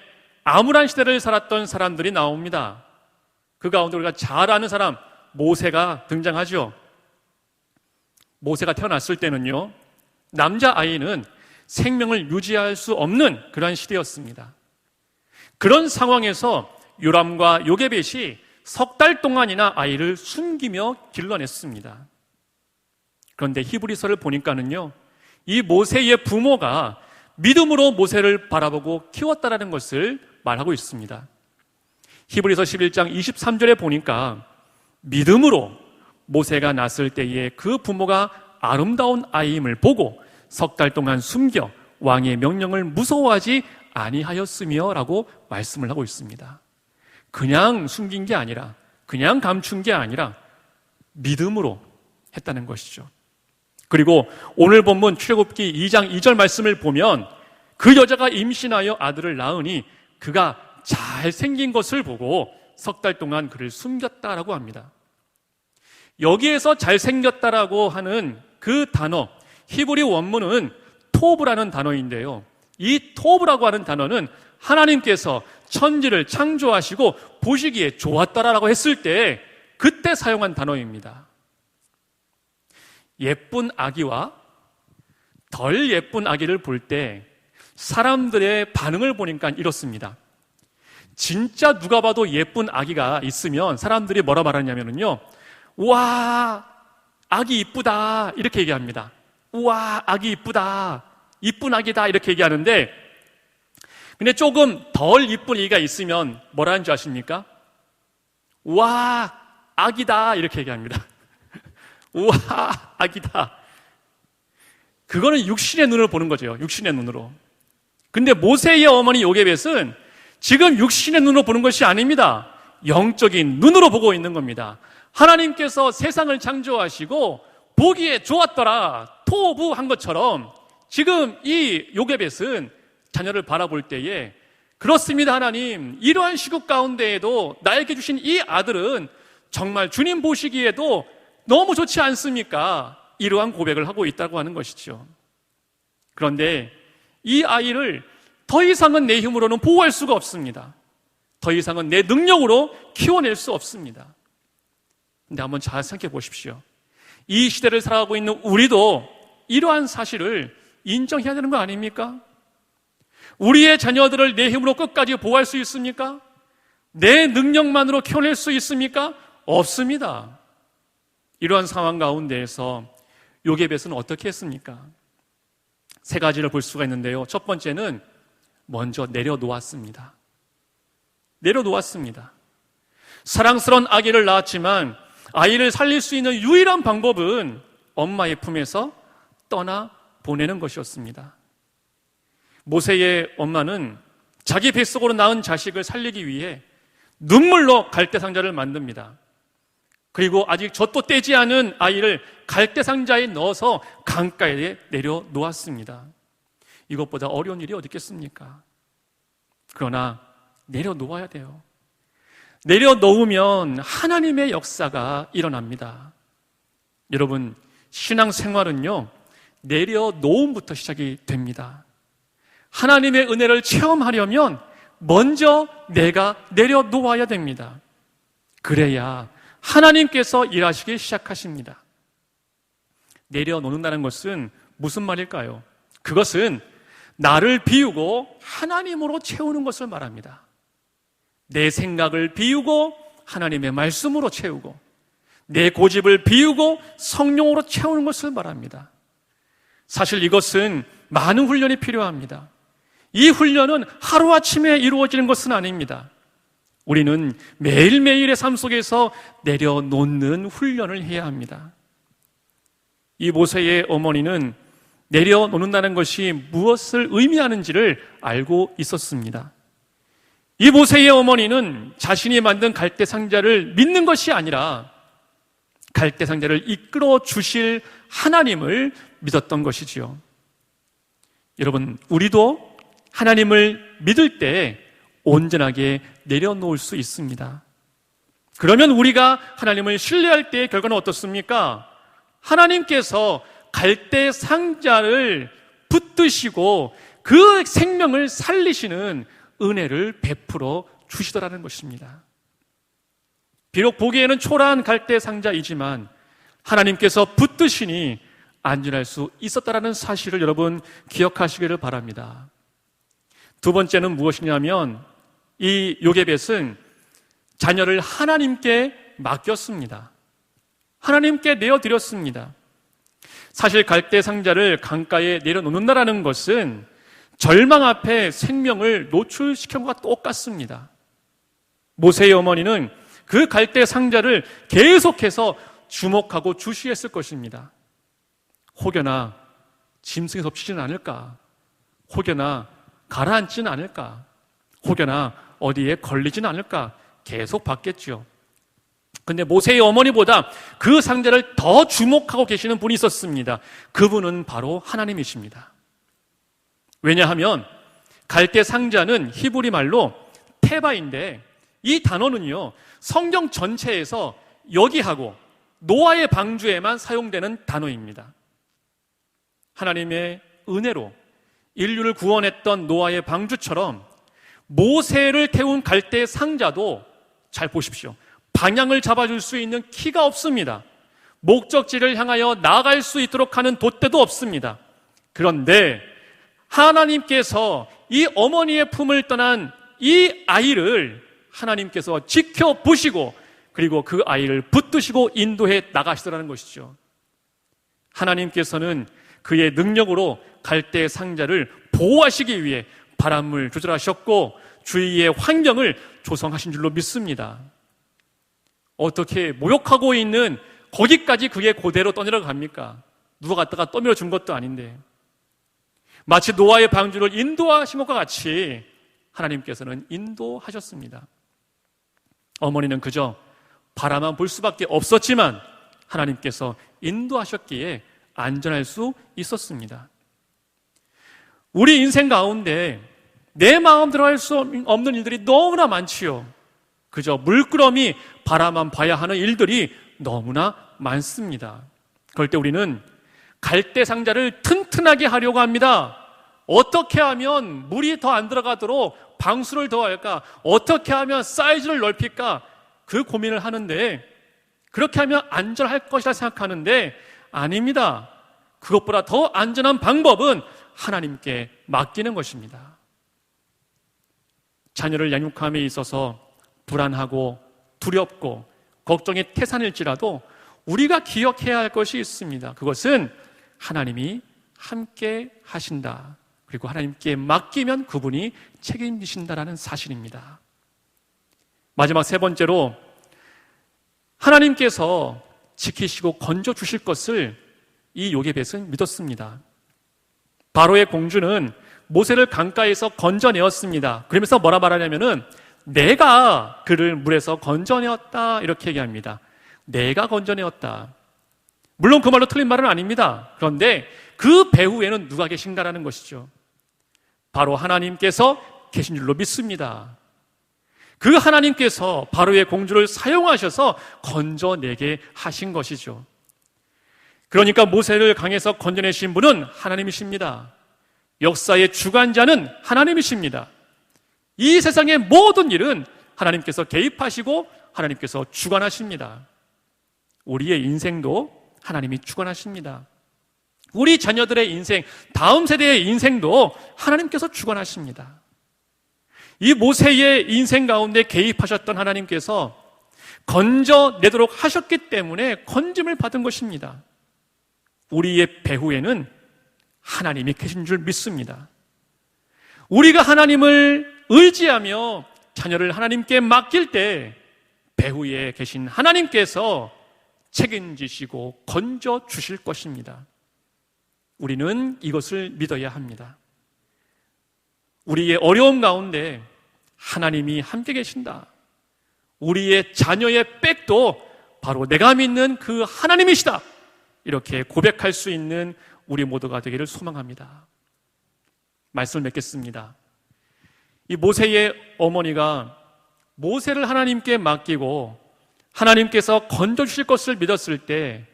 Speaker 1: 암울한 시대를 살았던 사람들이 나옵니다. 그 가운데 우리가 잘 아는 사람 모세가 등장하죠. 모세가 태어났을 때는요, 남자아이는 생명을 유지할 수 없는 그러한 시대였습니다. 그런 상황에서 요람과 요게벳이 석 달 동안이나 아이를 숨기며 길러냈습니다. 그런데 히브리서를 보니까는요, 이 모세의 부모가 믿음으로 모세를 바라보고 키웠다라는 것을 말하고 있습니다. 히브리서 11장 23절에 보니까 믿음으로 모세가 낳았을 때에 그 부모가 아름다운 아이임을 보고 석 달 동안 숨겨 왕의 명령을 무서워하지 아니하였으며 라고 말씀을 하고 있습니다. 그냥 숨긴 게 아니라, 그냥 감춘 게 아니라 믿음으로 했다는 것이죠. 그리고 오늘 본문 출애굽기 2장 2절 말씀을 보면 그 여자가 임신하여 아들을 낳으니 그가 잘생긴 것을 보고 석 달 동안 그를 숨겼다라고 합니다. 여기에서 잘생겼다라고 하는 그 단어, 히브리 원문은 토브라는 단어인데요. 이 토브라고 하는 단어는 하나님께서 천지를 창조하시고 보시기에 좋았다라고 했을 때 그때 사용한 단어입니다. 예쁜 아기와 덜 예쁜 아기를 볼 때 사람들의 반응을 보니까 이렇습니다. 진짜 누가 봐도 예쁜 아기가 있으면 사람들이 뭐라 말하냐면요, 우와, 아기 이쁘다 이렇게 얘기합니다. 우와, 아기 이쁘다, 이쁜 아기다 이렇게 얘기하는데, 근데 조금 덜 이쁜 아기가 있으면 뭐라는 줄 아십니까? 우와, 아기다 이렇게 얘기합니다. 우와, 아기다. 그거는 육신의 눈으로 보는 거죠. 육신의 눈으로. 근데 모세의 어머니 요게벳은 지금 육신의 눈으로 보는 것이 아닙니다. 영적인 눈으로 보고 있는 겁니다. 하나님께서 세상을 창조하시고 보기에 좋았더라, 토부한 것처럼 지금 이 요게벳은 자녀를 바라볼 때에, 그렇습니다 하나님, 이러한 시국 가운데에도 나에게 주신 이 아들은 정말 주님 보시기에도 너무 좋지 않습니까? 이러한 고백을 하고 있다고 하는 것이죠. 그런데 이 아이를 더 이상은 내 힘으로는 보호할 수가 없습니다. 더 이상은 내 능력으로 키워낼 수 없습니다. 근데 한번 잘 생각해 보십시오. 이 시대를 살아가고 있는 우리도 이러한 사실을 인정해야 되는 거 아닙니까? 우리의 자녀들을 내 힘으로 끝까지 보호할 수 있습니까? 내 능력만으로 키워낼 수 있습니까? 없습니다. 이러한 상황 가운데에서 요게벳은 어떻게 했습니까? 세 가지를 볼 수가 있는데요. 첫 번째는 먼저 내려놓았습니다. 내려놓았습니다. 사랑스러운 아기를 낳았지만 아이를 살릴 수 있는 유일한 방법은 엄마의 품에서 떠나 보내는 것이었습니다. 모세의 엄마는 자기 뱃속으로 낳은 자식을 살리기 위해 눈물로 갈대상자를 만듭니다. 그리고 아직 젖도 떼지 않은 아이를 갈대상자에 넣어서 강가에 내려놓았습니다. 이것보다 어려운 일이 어디 있겠습니까? 그러나 내려놓아야 돼요. 내려놓으면 하나님의 역사가 일어납니다. 여러분, 신앙생활은요, 내려놓음부터 시작이 됩니다. 하나님의 은혜를 체험하려면 먼저 내가 내려놓아야 됩니다. 그래야 하나님께서 일하시기 시작하십니다. 내려놓는다는 것은 무슨 말일까요? 그것은 나를 비우고 하나님으로 채우는 것을 말합니다. 내 생각을 비우고 하나님의 말씀으로 채우고, 내 고집을 비우고 성령으로 채우는 것을 말합니다. 사실 이것은 많은 훈련이 필요합니다. 이 훈련은 하루아침에 이루어지는 것은 아닙니다. 우리는 매일매일의 삶 속에서 내려놓는 훈련을 해야 합니다. 이 모세의 어머니는 내려놓는다는 것이 무엇을 의미하는지를 알고 있었습니다. 이 모세의 어머니는 자신이 만든 갈대상자를 믿는 것이 아니라 갈대상자를 이끌어 주실 하나님을 믿었던 것이지요. 여러분, 우리도 하나님을 믿을 때 온전하게 내려놓을 수 있습니다. 그러면 우리가 하나님을 신뢰할 때의 결과는 어떻습니까? 하나님께서 갈대 상자를 붙드시고 그 생명을 살리시는 은혜를 베풀어 주시더라는 것입니다. 비록 보기에는 초라한 갈대 상자이지만 하나님께서 붙드시니 안전할 수 있었다라는 사실을 여러분 기억하시기를 바랍니다. 두 번째는 무엇이냐면 이 요게벳은 자녀를 하나님께 맡겼습니다. 하나님께 내어드렸습니다. 사실 갈대 상자를 강가에 내려놓는다라는 것은 절망 앞에 생명을 노출시킨 것과 똑같습니다. 모세의 어머니는 그 갈대 상자를 계속해서 주목하고 주시했을 것입니다. 혹여나 짐승에 덮치지는 않을까? 혹여나 가라앉지는 않을까? 혹여나 어디에 걸리지는 않을까? 계속 봤겠죠. 근데 모세의 어머니보다 그 상자를 더 주목하고 계시는 분이 있었습니다. 그분은 바로 하나님이십니다. 왜냐하면 갈대 상자는 히브리 말로 테바인데 이 단어는요, 성경 전체에서 여기하고 노아의 방주에만 사용되는 단어입니다. 하나님의 은혜로 인류를 구원했던 노아의 방주처럼 모세를 태운 갈대 상자도 잘 보십시오. 방향을 잡아줄 수 있는 키가 없습니다. 목적지를 향하여 나아갈 수 있도록 하는 돛대도 없습니다. 그런데 하나님께서 이 어머니의 품을 떠난 이 아이를 하나님께서 지켜보시고 그리고 그 아이를 붙드시고 인도해 나가시더라는 것이죠. 하나님께서는 그의 능력으로 갈대 상자를 보호하시기 위해 바람을 조절하셨고 주위의 환경을 조성하신 줄로 믿습니다. 어떻게 모욕하고 있는 거기까지 그게 그대로 떠내려 갑니까? 누가 갖다가 떠밀어 준 것도 아닌데. 마치 노아의 방주를 인도하신 것과 같이 하나님께서는 인도하셨습니다. 어머니는 그저 바라만 볼 수밖에 없었지만 하나님께서 인도하셨기에 안전할 수 있었습니다. 우리 인생 가운데 내 마음대로 할 수 없는 일들이 너무나 많지요. 그저 물끄러미 바라만 봐야 하는 일들이 너무나 많습니다. 그럴 때 우리는 갈대 상자를 튼튼하게 하려고 합니다. 어떻게 하면 물이 더 안 들어가도록 방수를 더 할까? 어떻게 하면 사이즈를 넓힐까? 그 고민을 하는데 그렇게 하면 안전할 것이라 생각하는데 아닙니다. 그것보다 더 안전한 방법은 하나님께 맡기는 것입니다. 자녀를 양육함에 있어서 불안하고 두렵고 걱정이 태산일지라도 우리가 기억해야 할 것이 있습니다. 그것은 하나님이 함께 하신다. 그리고 하나님께 맡기면 그분이 책임지신다라는 사실입니다. 마지막 세 번째로 하나님께서 지키시고 건져주실 것을 이 요게벳은 믿었습니다. 바로의 공주는 모세를 강가에서 건져내었습니다. 그러면서 뭐라 말하냐면은 내가 그를 물에서 건져내었다 이렇게 얘기합니다. 내가 건져내었다. 물론 그 말로 틀린 말은 아닙니다. 그런데 그 배후에는 누가 계신가라는 것이죠. 바로 하나님께서 계신 줄로 믿습니다. 그 하나님께서 바로의 공주를 사용하셔서 건져내게 하신 것이죠. 그러니까 모세를 강에서 건져내신 분은 하나님이십니다. 역사의 주관자는 하나님이십니다. 이 세상의 모든 일은 하나님께서 개입하시고 하나님께서 주관하십니다. 우리의 인생도 하나님이 주관하십니다. 우리 자녀들의 인생, 다음 세대의 인생도 하나님께서 주관하십니다. 이 모세의 인생 가운데 개입하셨던 하나님께서 건져내도록 하셨기 때문에 건짐을 받은 것입니다. 우리의 배후에는 하나님이 계신 줄 믿습니다. 우리가 하나님을 의지하며 자녀를 하나님께 맡길 때 배후에 계신 하나님께서 책임지시고 건져 주실 것입니다. 우리는 이것을 믿어야 합니다. 우리의 어려움 가운데 하나님이 함께 계신다. 우리의 자녀의 백도 바로 내가 믿는 그 하나님이시다. 이렇게 고백할 수 있는 우리 모두가 되기를 소망합니다. 말씀을 맺겠습니다. 이 모세의 어머니가 모세를 하나님께 맡기고 하나님께서 건져주실 것을 믿었을 때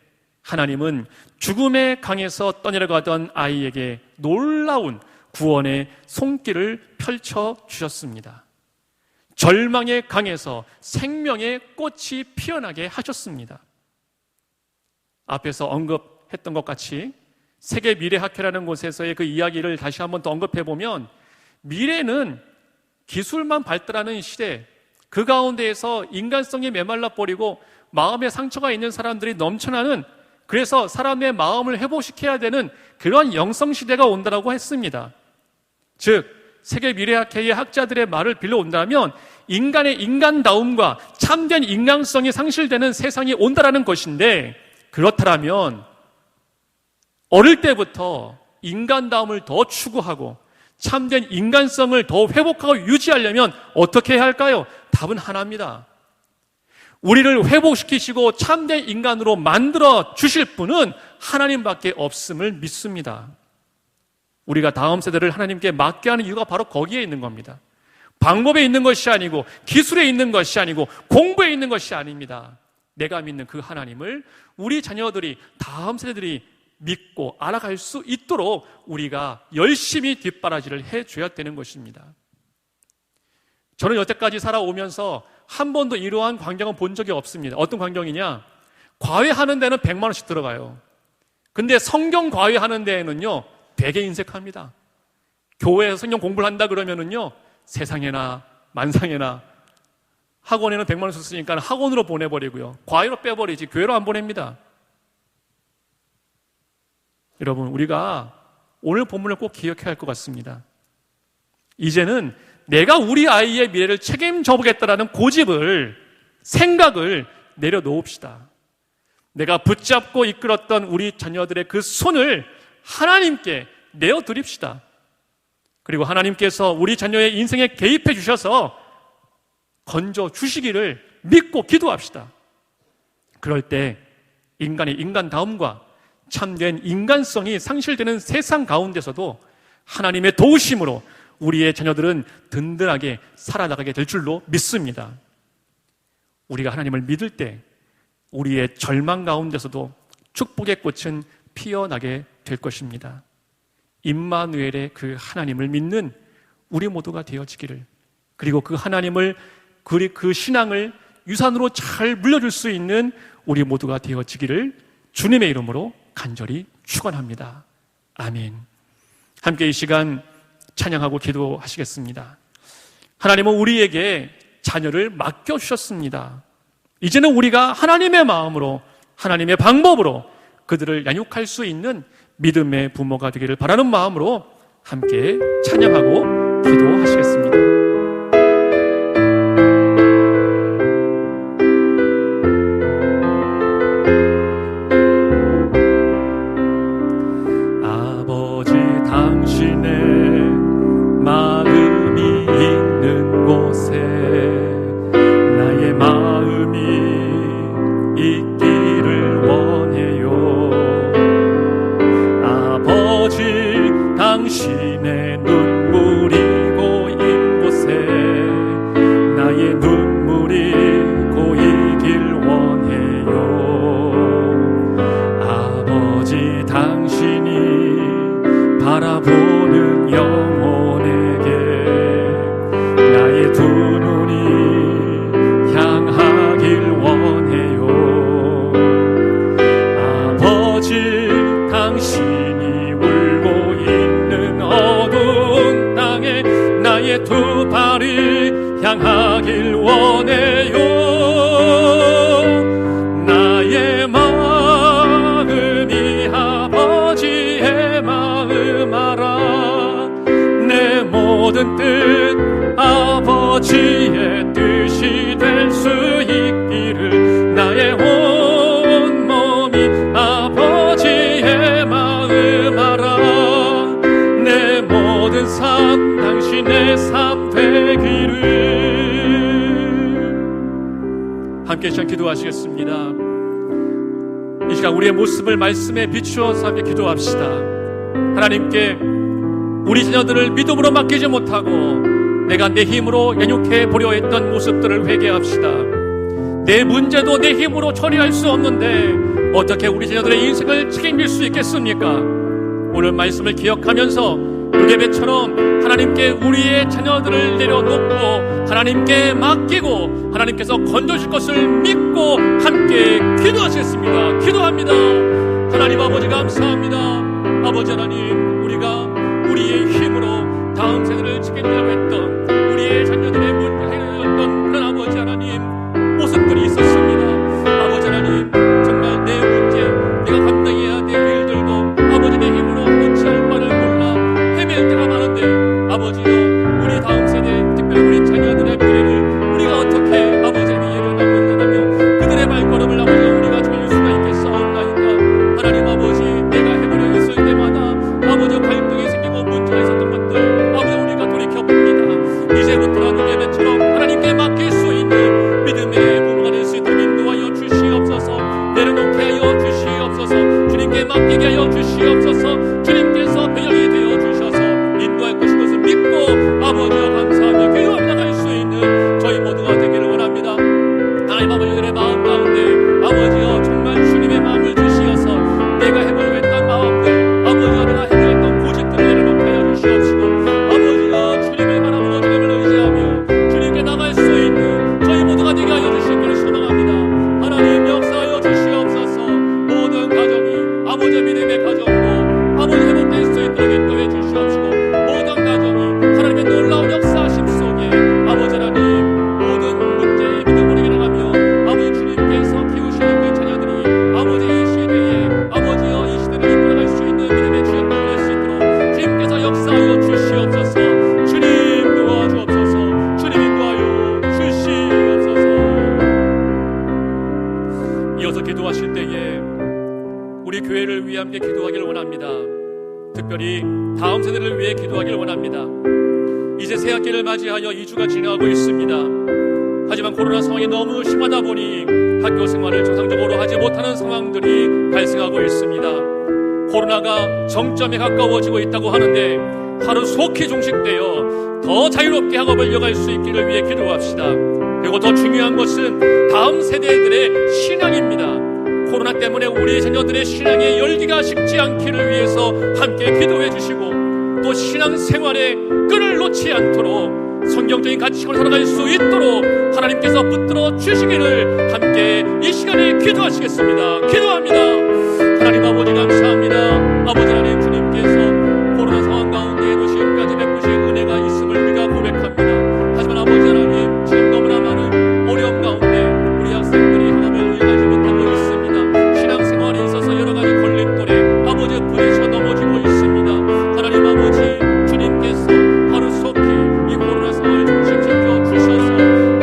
Speaker 1: 하나님은 죽음의 강에서 떠내려가던 아이에게 놀라운 구원의 손길을 펼쳐주셨습니다. 절망의 강에서 생명의 꽃이 피어나게 하셨습니다. 앞에서 언급했던 것 같이 세계미래학회라는 곳에서의 그 이야기를 다시 한번 더 언급해보면 미래는 기술만 발달하는 시대, 그 가운데에서 인간성이 메말라 버리고 마음에 상처가 있는 사람들이 넘쳐나는, 그래서 사람의 마음을 회복시켜야 되는 그런 영성시대가 온다라고 했습니다. 즉 세계미래학회의 학자들의 말을 빌려온다면 인간의 인간다움과 참된 인간성이 상실되는 세상이 온다라는 것인데, 그렇다면 어릴 때부터 인간다움을 더 추구하고 참된 인간성을 더 회복하고 유지하려면 어떻게 해야 할까요? 답은 하나입니다. 우리를 회복시키시고 참된 인간으로 만들어 주실 분은 하나님밖에 없음을 믿습니다. 우리가 다음 세대를 하나님께 맡게 하는 이유가 바로 거기에 있는 겁니다. 방법에 있는 것이 아니고 기술에 있는 것이 아니고 공부에 있는 것이 아닙니다. 내가 믿는 그 하나님을 우리 자녀들이, 다음 세대들이 믿고 알아갈 수 있도록 우리가 열심히 뒷바라지를 해줘야 되는 것입니다. 저는 여태까지 살아오면서 한 번도 이러한 광경을 본 적이 없습니다. 어떤 광경이냐? 과외하는 데는 100만 원씩 들어가요. 근데 성경 과외하는 데에는요 되게 인색합니다. 교회에서 성경 공부를 한다 그러면은요 세상에나 만상에나 학원에는 100만 원씩 쓰니까 학원으로 보내버리고요, 과외로 빼버리지 교회로 안 보냅니다. 여러분, 우리가 오늘 본문을 꼭 기억해야 할 것 같습니다. 이제는 내가 우리 아이의 미래를 책임져 보겠다라는 고집을, 생각을 내려놓읍시다. 내가 붙잡고 이끌었던 우리 자녀들의 그 손을 하나님께 내어드립시다. 그리고 하나님께서 우리 자녀의 인생에 개입해 주셔서 건져 주시기를 믿고 기도합시다. 그럴 때 인간의 인간다움과 참된 인간성이 상실되는 세상 가운데서도 하나님의 도우심으로 우리의 자녀들은 든든하게 살아나가게 될 줄로 믿습니다. 우리가 하나님을 믿을 때 우리의 절망 가운데서도 축복의 꽃은 피어나게 될 것입니다. 임마누엘의 그 하나님을 믿는 우리 모두가 되어지기를, 그리고 그 하나님을, 그 신앙을 유산으로 잘 물려줄 수 있는 우리 모두가 되어지기를 주님의 이름으로 간절히 축원합니다. 아멘. 함께 이 시간 찬양하고 기도하시겠습니다. 하나님은 우리에게 자녀를 맡겨주셨습니다. 이제는 우리가 하나님의 마음으로, 하나님의 방법으로 그들을 양육할 수 있는 믿음의 부모가 되기를 바라는 마음으로 함께 찬양하고 기도하시겠습니다. 아버지, 당신의 마음이 있는 곳에 나의 마음이 있기를 원해요. 아버지, 당신의 눈물이 고인 곳에 나의 눈물이 고이길 원해요. 아버지, 당신이 바라보는 영혼에게 나의 두 눈이 향하길 원해요. 아버지, 당신이 울고 있는 어두운 땅에 나의 두 발이 향하길 원해요. 나의 마음이 아버지의 마음 알아. 내 모든 뜻 아버지의 뜻이 될 수 있기를, 나의 온 몸이 아버지의 마음 알아. 내 모든 삶 당신의 삶 되기를. 함께 시간 기도하시겠습니다. 이 시간 우리의 모습을 말씀에 비추어서 함께 기도합시다. 하나님께 우리 자녀들을 믿음으로 맡기지 못하고 내가 내 힘으로 양육해 보려 했던 모습들을 회개합시다. 내 문제도 내 힘으로 처리할 수 없는데 어떻게 우리 자녀들의 인생을 책임질 수 있겠습니까? 오늘 말씀을 기억하면서 요괴배처럼 하나님께 우리의 자녀들을 내려놓고 하나님께 맡기고 하나님께서 건져주실 것을 믿고 함께 기도하시겠습니다. 기도합니다. 하나님 아버지, 감사합니다. 아버지 하나님, 우리가 우리의 힘으로 다음 세대를 책임지려고 했던 우리의 자녀들의 문제를 해결했던 그런 아버지 하나님 모습들이 있었습니다. 아버지 하나님, 정말 내 문제, 내가 감당해야 될 일들도 아버지 내 힘으로 어찌할 바를 몰라 헤맬 때가 많은데, 아버지요, 우리 다음 세대, 특별히 우리 자녀들의 미래를 우리가 어떻게 아버지의 미래를 나타나며 그들의 발걸음을 아버지 우리가 조일 수가 있겠사옵나이까. 하나님 아버지, 내가 해보려 했을 때마다 아버지 갈등이 생기고 문제가 있었던 것들 아버지 우리가 돌이켜봅니다. 이제부터라도 예배처럼 하나님께 맡길 수 있는 믿음의 부모가 될 수 있도록 인도하여 주시옵소서. 내려놓게 하여 주시옵소서. 주님께 맡기게 하여 주시옵소서. 주님께서 배경이 되어 주셔서 인도할 것인 것을 믿고 아버지와 감사하며 기도합니다. 이어서 기도하실 때에 우리 교회를 위해 함께 기도하길 원합니다. 특별히 다음 세대를 위해 기도하길 원합니다. 이제 새학기를 맞이하여 2주가 지나가고 있습니다. 하지만 코로나 상황이 너무 심하다 보니 학교 생활을 정상적으로 하지 못하는 상황들이 발생하고 있습니다. 코로나가 정점에 가까워지고 있다고 하는데 하루 속히 종식되어 더 자유롭게 학업을 이어갈 수 있기를 위해 기도합시다. 그리고 더 중요한 것은 다음 세대들의 신앙입니다. 코로나 때문에 우리 자녀들의 신앙의 열기가 식지 않기를 위해서 함께 기도해 주시고, 또 신앙생활에 끈을 놓지 않도록 성경적인 가치관을 살아갈 수 있도록 하나님께서 붙들어 주시기를 함께 이 시간에 기도하시겠습니다. 기도합니다. 하나님 아버지 감사합니다. 아버지 하나님, 주님께서 코로나 상황 가운데에도 지금까지 베푸신 은혜가 있음을 우리가 고백합니다. 하지만 아버지 하나님, 지금 너무나 많은 어려움 가운데 우리 학생들이 학업을 이어가지 못하고 있습니다. 신앙생활에 있어서 여러 가지 걸림돌에 아버지 부딪혀 넘어지고 있습니다. 하나님 아버지, 주님께서 하루 속히 이 코로나 상황을 종식시켜 주셔서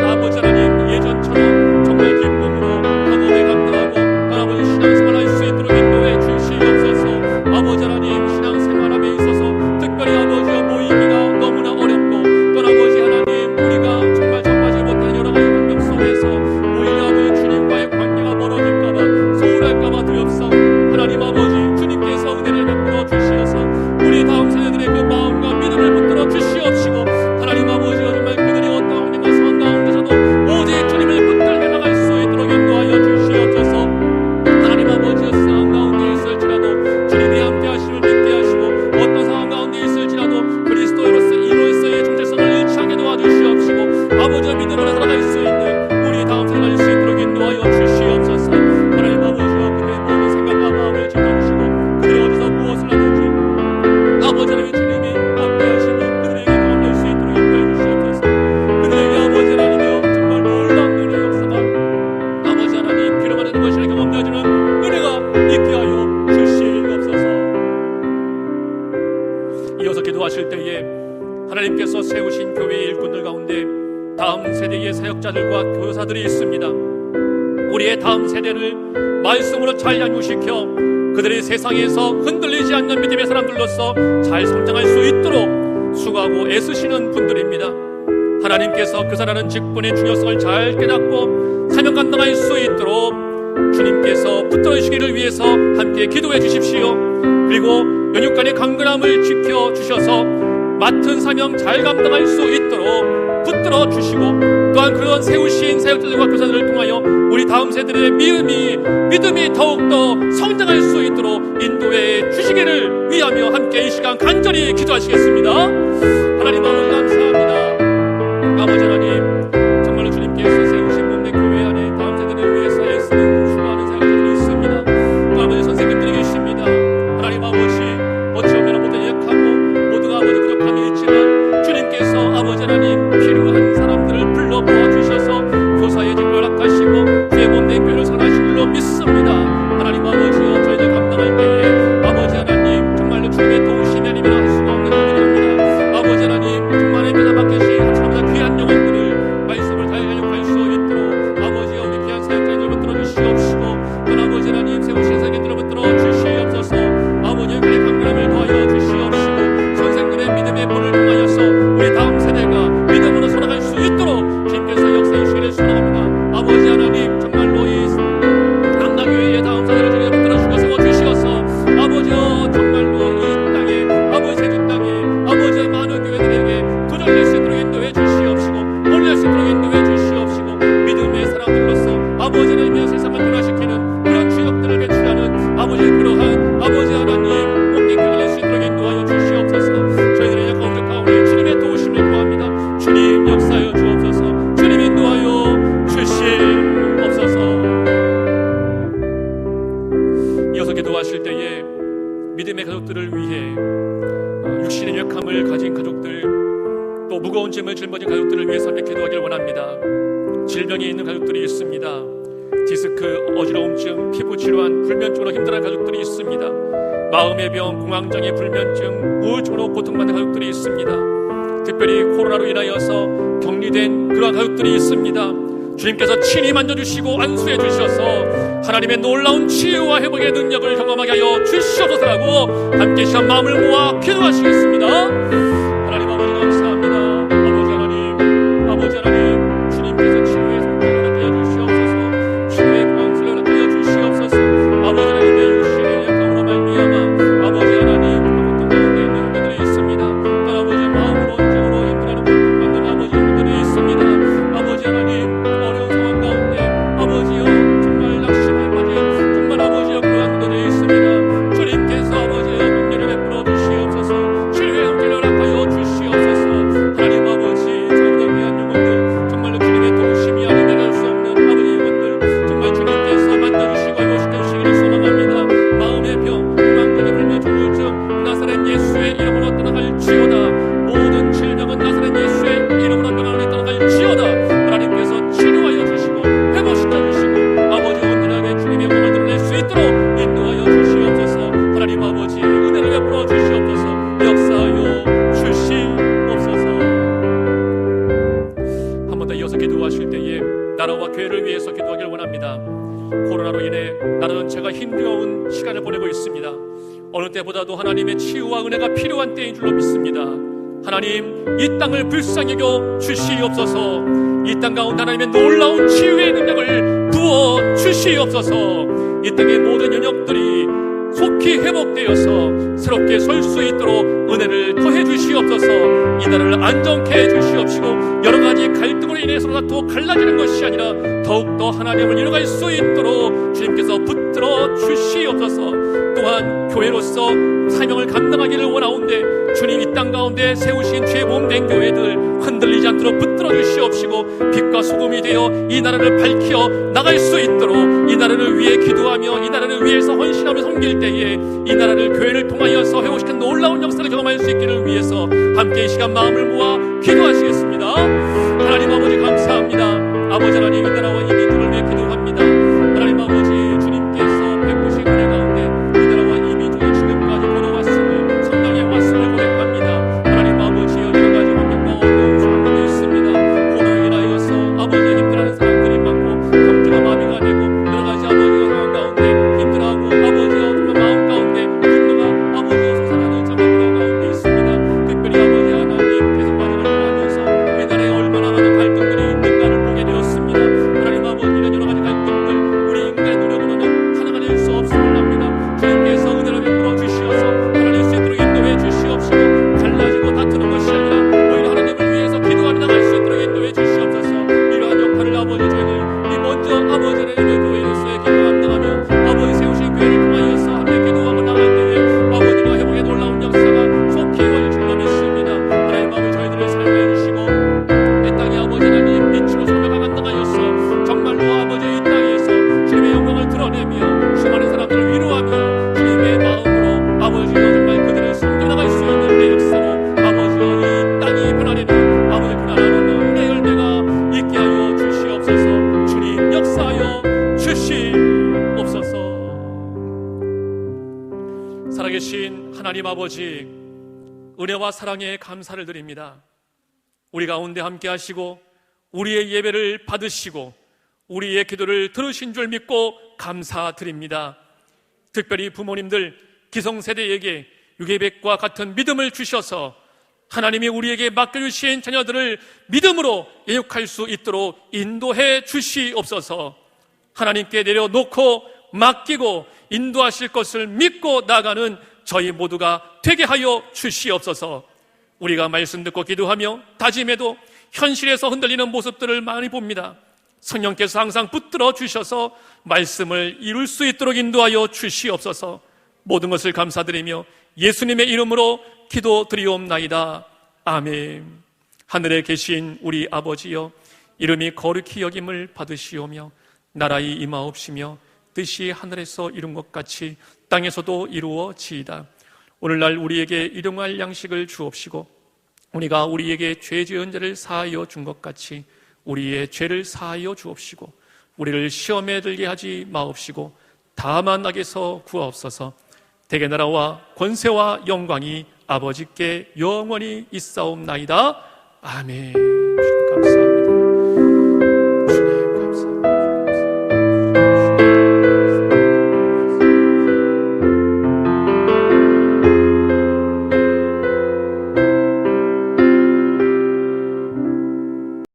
Speaker 1: 아버지 하나님, 예전처럼 정말 기쁨으로 학업에 감당하고 아버지 신앙생활 할 수 있도록 인도해 주시옵소서. 아버지 하나님, 신앙생활함에 있어서 특별히 아버지와 모이기가 너무나 어렵고, 또 아버지 하나님, 우리가 정말 접하지 못하는 여러 가지 환경 속에서 오히려 아버지 주님과의 관계가 멀어질까봐 소홀할까봐 두렵사오. 하나님 아버지, 주님께서 은혜를 베풀어 주시어서 우리 다음 세대들의 그 마음과 믿음을 붙들어 주시옵시고, 하나님 아버지가 정말 그들이 어떤 환경과 상황 가운데서도 오직 주님을 붙들며 나갈 수 있도록 인도하여 주시옵소서. 하나님 아버지, 상황 가운데 있을지라도 주님이 함께 하심을 믿게 하시고, 어떤 상황 가운데 있을지라도 그리스도인으로서의 정체성을 유치하게 도와주시옵시고, 아버지의 믿음으로 살아갈 수 있는 우리 다음 세대가 될 수 있도록 인도하여 주시옵소서. 하나님 아버지와 그들의 모든 생각과 마음을 지켜주시고, 그들이 어디서 무엇을 하든지 아버지 하나님, 주님이 함께 하시며 그들에게 경험될 수 있도록 인도해 주시옵소서. 그들에게 아버지 하나님이여 정말 놀라운 은혜의 역사가 아버지 하나님, 기름하는 것이라 경험되어지는 은혜가 있게 하여 주시옵소서. 이어서 기도하실 때에 하나님께서 세우신 교회의 일꾼들 가운데 다음 세대의 사역자들과 교사들이 있습니다. 우리의 다음 세대를 말씀으로 잘 양육시켜 그들이 세상에서 흔들리지 않는 믿음의 사람들로서 잘 성장할 수 있도록 수고하고 애쓰시는 분들입니다. 하나님께서 교사라는 직분의 중요성을 잘 깨닫고 사명 감당할 수 있도록 주님께서 붙들어 주시기를 위해서 함께 기도해 주십시오. 그리고 연육간의 강건함을 지켜주셔서 맡은 사명 잘 감당할 수 있도록 붙들어 주시고, 또한 그런 세우신 사역자들과 교사들을 통하여 우리 다음 세대의 믿음이 더욱더 성장할 수 있도록 인도해 주시기를 위하며 함께 이 시간 간절히 기도하시겠습니다. 하나님 아버지 감사합니다. 아버지 하나님, 정말로 주님께서 세우신 몸내 교회 안에 다음 세대를 위해서 애쓰는 수고하는 사역자들이 있습니다. 또 아버지 선생님들이 계십니다. 하나님 아버지, 어찌 보면 모두 약하고 모두가 아버지 부족함이 있지만 주님께서 아버지 하나님, 필요한 사람들을 불러 모아주셔서 교사의 직분을 허락하시고 주의 몸내 교회를 선하신 줄로 믿습니다. 하나님 아버지여, 저희들 감당할 때에 아버지 하나님, 정말로 주님의 도우심이 아니면 할 수가 없는 일들입니다. 아버지 하나님, 정말 하나님께서 맡기신 하나님보다 귀한 영혼들을 말씀을 잘 양육할 수 있도록 아버지여, 우리 귀한 사역자들을 붙들어 주시옵시고, 또 아버지 하나님, 세우신 사역자들을 붙들어 주시옵소서. 아버지의 그의 강건함을 더하여 주시옵시고, 선생들의 믿음의 불을 통하여서 우리 다음 세대가 믿음으로 살아갈 수 있도록 주님께서 역사해 주시기를 소원합니다. 아버지 하나님, 정말로 이 남나교회의 다음 세대를 주님께 붙들어 주셔서 아버지여, 정말로 이 땅에 아버지 제주 땅에 아버지의 많은 교회들에게 도전될 수 있도록 인도해 주시옵시고, 몰릴 수 있도록 인도해 주시옵시고, 믿음의 사람들로서 아버지 하나님의 세상을 변화시키는 그런 주역들을 배출하는 아버지, 그러한 아버지 하나님 몸된 교회가 될 수 있도록 인도하여 주시옵소서. 저희들의 약한 가운데 주님의 도우심을 구합니다. 주님 역사하여 주옵소서. 주님 인도하여 주시옵소서. 이어서 기도하실 때에 믿음의 가족들을 위해 육신의 약함을 가진 가족들, 또 무거운 짐을 짊어진 가족들을 위해서 함께 기도하기를 원합니다. 질병이 있는 가족들이 있습니다. 디스크, 어지러움증, 피부 질환, 불면증으로 힘들어하는 가족들이 있습니다. 마음의 병, 공황장애, 불면증, 우울증으로 고통받는 가족들이 있습니다. 특별히 코로나로 인하여서 격리된 그러한 가족들이 있습니다. 주님께서 친히 만져주시고 안수해 주셔서 하나님의 놀라운 치유와 회복의 능력을 경험하게 하여 주시옵소서라고 함께 시간 마음을 모아 기도하시겠습니다. 하나님 아버지 감사합니다. 아버지 하나님 주님께서 치유의 손길을 허락하여 주시옵소서. 치유의 방술을 허락하여 주시옵소서. 아버지 하나님의 육신의 약함으로 말미암아 아버지 하나님 고통 가운데 있는 형제들이 있습니다. 또 아버지의 마음으로 인정으로 힘들어하는 고통받는 아버지 형제들이 있습니다. 아버지 하나님 어려운 상황 가운데 아버지여 정말 낙심에 빠진 정말 아버지여 그러한 분들이 있습니다. 주님께서 아버지여 긍휼을 베풀어 주시옵소서. 치유의 형제를 허락하여 주시옵소서. 하나님 아버지 저희를 위한 영혼들 정말로 주님의 도우심이 아니면 할 수 없는 아버지 영혼들 정말 주님께서 만나주시고 회복시켜주시기를 소망합니다. 마음의 병, 공황장애, 불며, 조울증 나사렛 예수의 이름으로 떠나갈지어다. 모든 질병은 나사렛 예수의 이름으로 떠나갈지어다. 하나님께서 치료하여 주시고 회복시켜주시고 아버지 온전하게 주님의 영광을 드러낼 수 있도록 인도하여 주시옵소서. 하나님 아버지 은혜를 베풀어 주시옵소서. 역사하여 주시옵소서. 한 번 더 이어서 기도하실 때에 나라와 교회를 위해서 기도하기를 원합니다. 코로나로 인해 나라 전체가 힘겨운 시간을 보내고 있습니다. 어느 때보다도 하나님의 치유와 은혜가 필요한 때인 줄로 믿습니다. 하나님 이 땅을 불쌍히 여겨 주시옵소서. 이 땅 가운데 하나님의 놀라운 치유의 능력을 부어 주시옵소서. 이 땅의 모든 연역들이 속히 회복되어서 새롭게 설 수 있도록 은혜를 더해 주시옵소서. 이 나라를 안정케 해 주시옵시고 여러 가지 갈등으로 인해서 다투어 갈라지는 것이 아니라 더욱더 하나님을 이뤄갈 수 있도록 주님께서 붙들어 주시옵소서. 또한 교회로서 사명을 감당하기를 원하온데 주님 이 땅 가운데 세우신 주의 몸된 교회들 흔들리지 않도록 붙들어 주시옵시고 빛과 소금이 되어 이 나라를 밝혀 나갈 수 있도록 이 나라를 위해 기도하며 이 나라를 위해서 헌신하며 섬길 때에 이 나라를 교회를 통하여서 회복시킨 놀라운 역사를 경험할 수 있기를 위해서 함께 이 시간 마음을 모아 기도하시겠습니다. 하나님 아버지 감사합니다. 아버지 하나님 이 나라와 이 민족을 위해 기도합니다. 하나님 아버지 주님께서 베푸신 은혜 가운데 이 나라와 이 민족이 지금까지 걸어왔음을 성당에 왔음을 고백합니다. 하나님 아버지 여러 가지 환경과 어려운 상황도 있습니다. 코로나로 인하여서 아버지 힘들어하는 사람들이 많고 경제가 마비가 되고 여러 가지 아버지의 상황 가운데 힘들어하고 아버지여 정말 마음 가운데 분노가 아버지여 솟아나는 정말 그런 가운데 있습니다. 특별히 아버지 하나님 계속 빠져나가고 하면서 우리나라에 얼마나 많은 갈등들이 있는가를 보게 되었습니다. 하나님 아버지 이런 여러 가지 갈등들 우리 인간의 노력으로는 하나가 될 수 없음을 압니다. 주님께서 은혜를 베풀어 주시어서 하나님 수 있도록 인도해 주시옵시고 갈라지고 다투는 것이 아니라 오히려 하나님을 위해서 기도하며 나갈 수 있도록 인도해 주시옵소서. 이러한 역할을 아버지 저희들 이 먼저 아버지 하나님의 교회로서의 기도 감당하며 아버지 세우신 교회를 통하여서 함께 기도하고 나갈 때에 아버지가 회복의 놀라운 역사가 속히 이루어질 줄로 믿습니다. 하나님 아버지 저희들을 사용해 주시고 이 땅에 아버지 하나님 빛으로 소명을 감당하여서 정말로 아버지 이 땅에서 주님의 영광을 드러내며 수많은 사람들을 위로하며 주님의 마음으로 아버지여 정말 그들을 섬겨나갈 수 있는 내 역사로 아버지여 이 땅이 변화되는 아버지 그날하는 은혜 열매가 있게 하여 주시옵소서. 주님 역사하여 주시옵소서. 살아계신 하나님 아버지 은혜와 사랑에 감사를 드립니다. 우리 가운데 함께 하시고 우리의 예배를 받으시고 우리의 기도를 들으신 줄 믿고 감사드립니다. 특별히 부모님들 기성세대에게 유계백과 같은 믿음을 주셔서 하나님이 우리에게 맡겨주신 자녀들을 믿음으로 예육할 수 있도록 인도해 주시옵소서. 하나님께 내려놓고 맡기고 인도하실 것을 믿고 나가는 저희 모두가 되게 하여 주시옵소서. 우리가 말씀 듣고 기도하며 다짐해도 현실에서 흔들리는 모습들을 많이 봅니다. 성령께서 항상 붙들어 주셔서 말씀을 이룰 수 있도록 인도하여 주시옵소서. 모든 것을 감사드리며 예수님의 이름으로 기도드리옵나이다. 아멘. 하늘에 계신 우리 아버지여, 이름이 거룩히 여김을 받으시오며 나라의 임하옵시며 뜻이 하늘에서 이룬 것 같이 땅에서도 이루어지이다. 오늘날 우리에게 일용할 양식을 주옵시고 우리가 우리에게 죄 지은 자를 사하여 준 것 같이 우리의 죄를 사하여 주옵시고 우리를 시험에 들게 하지 마옵시고 다만 악에서 구하옵소서. 대개 나라와 권세와 영광이 아버지께 영원히 있사옵나이다. 아멘.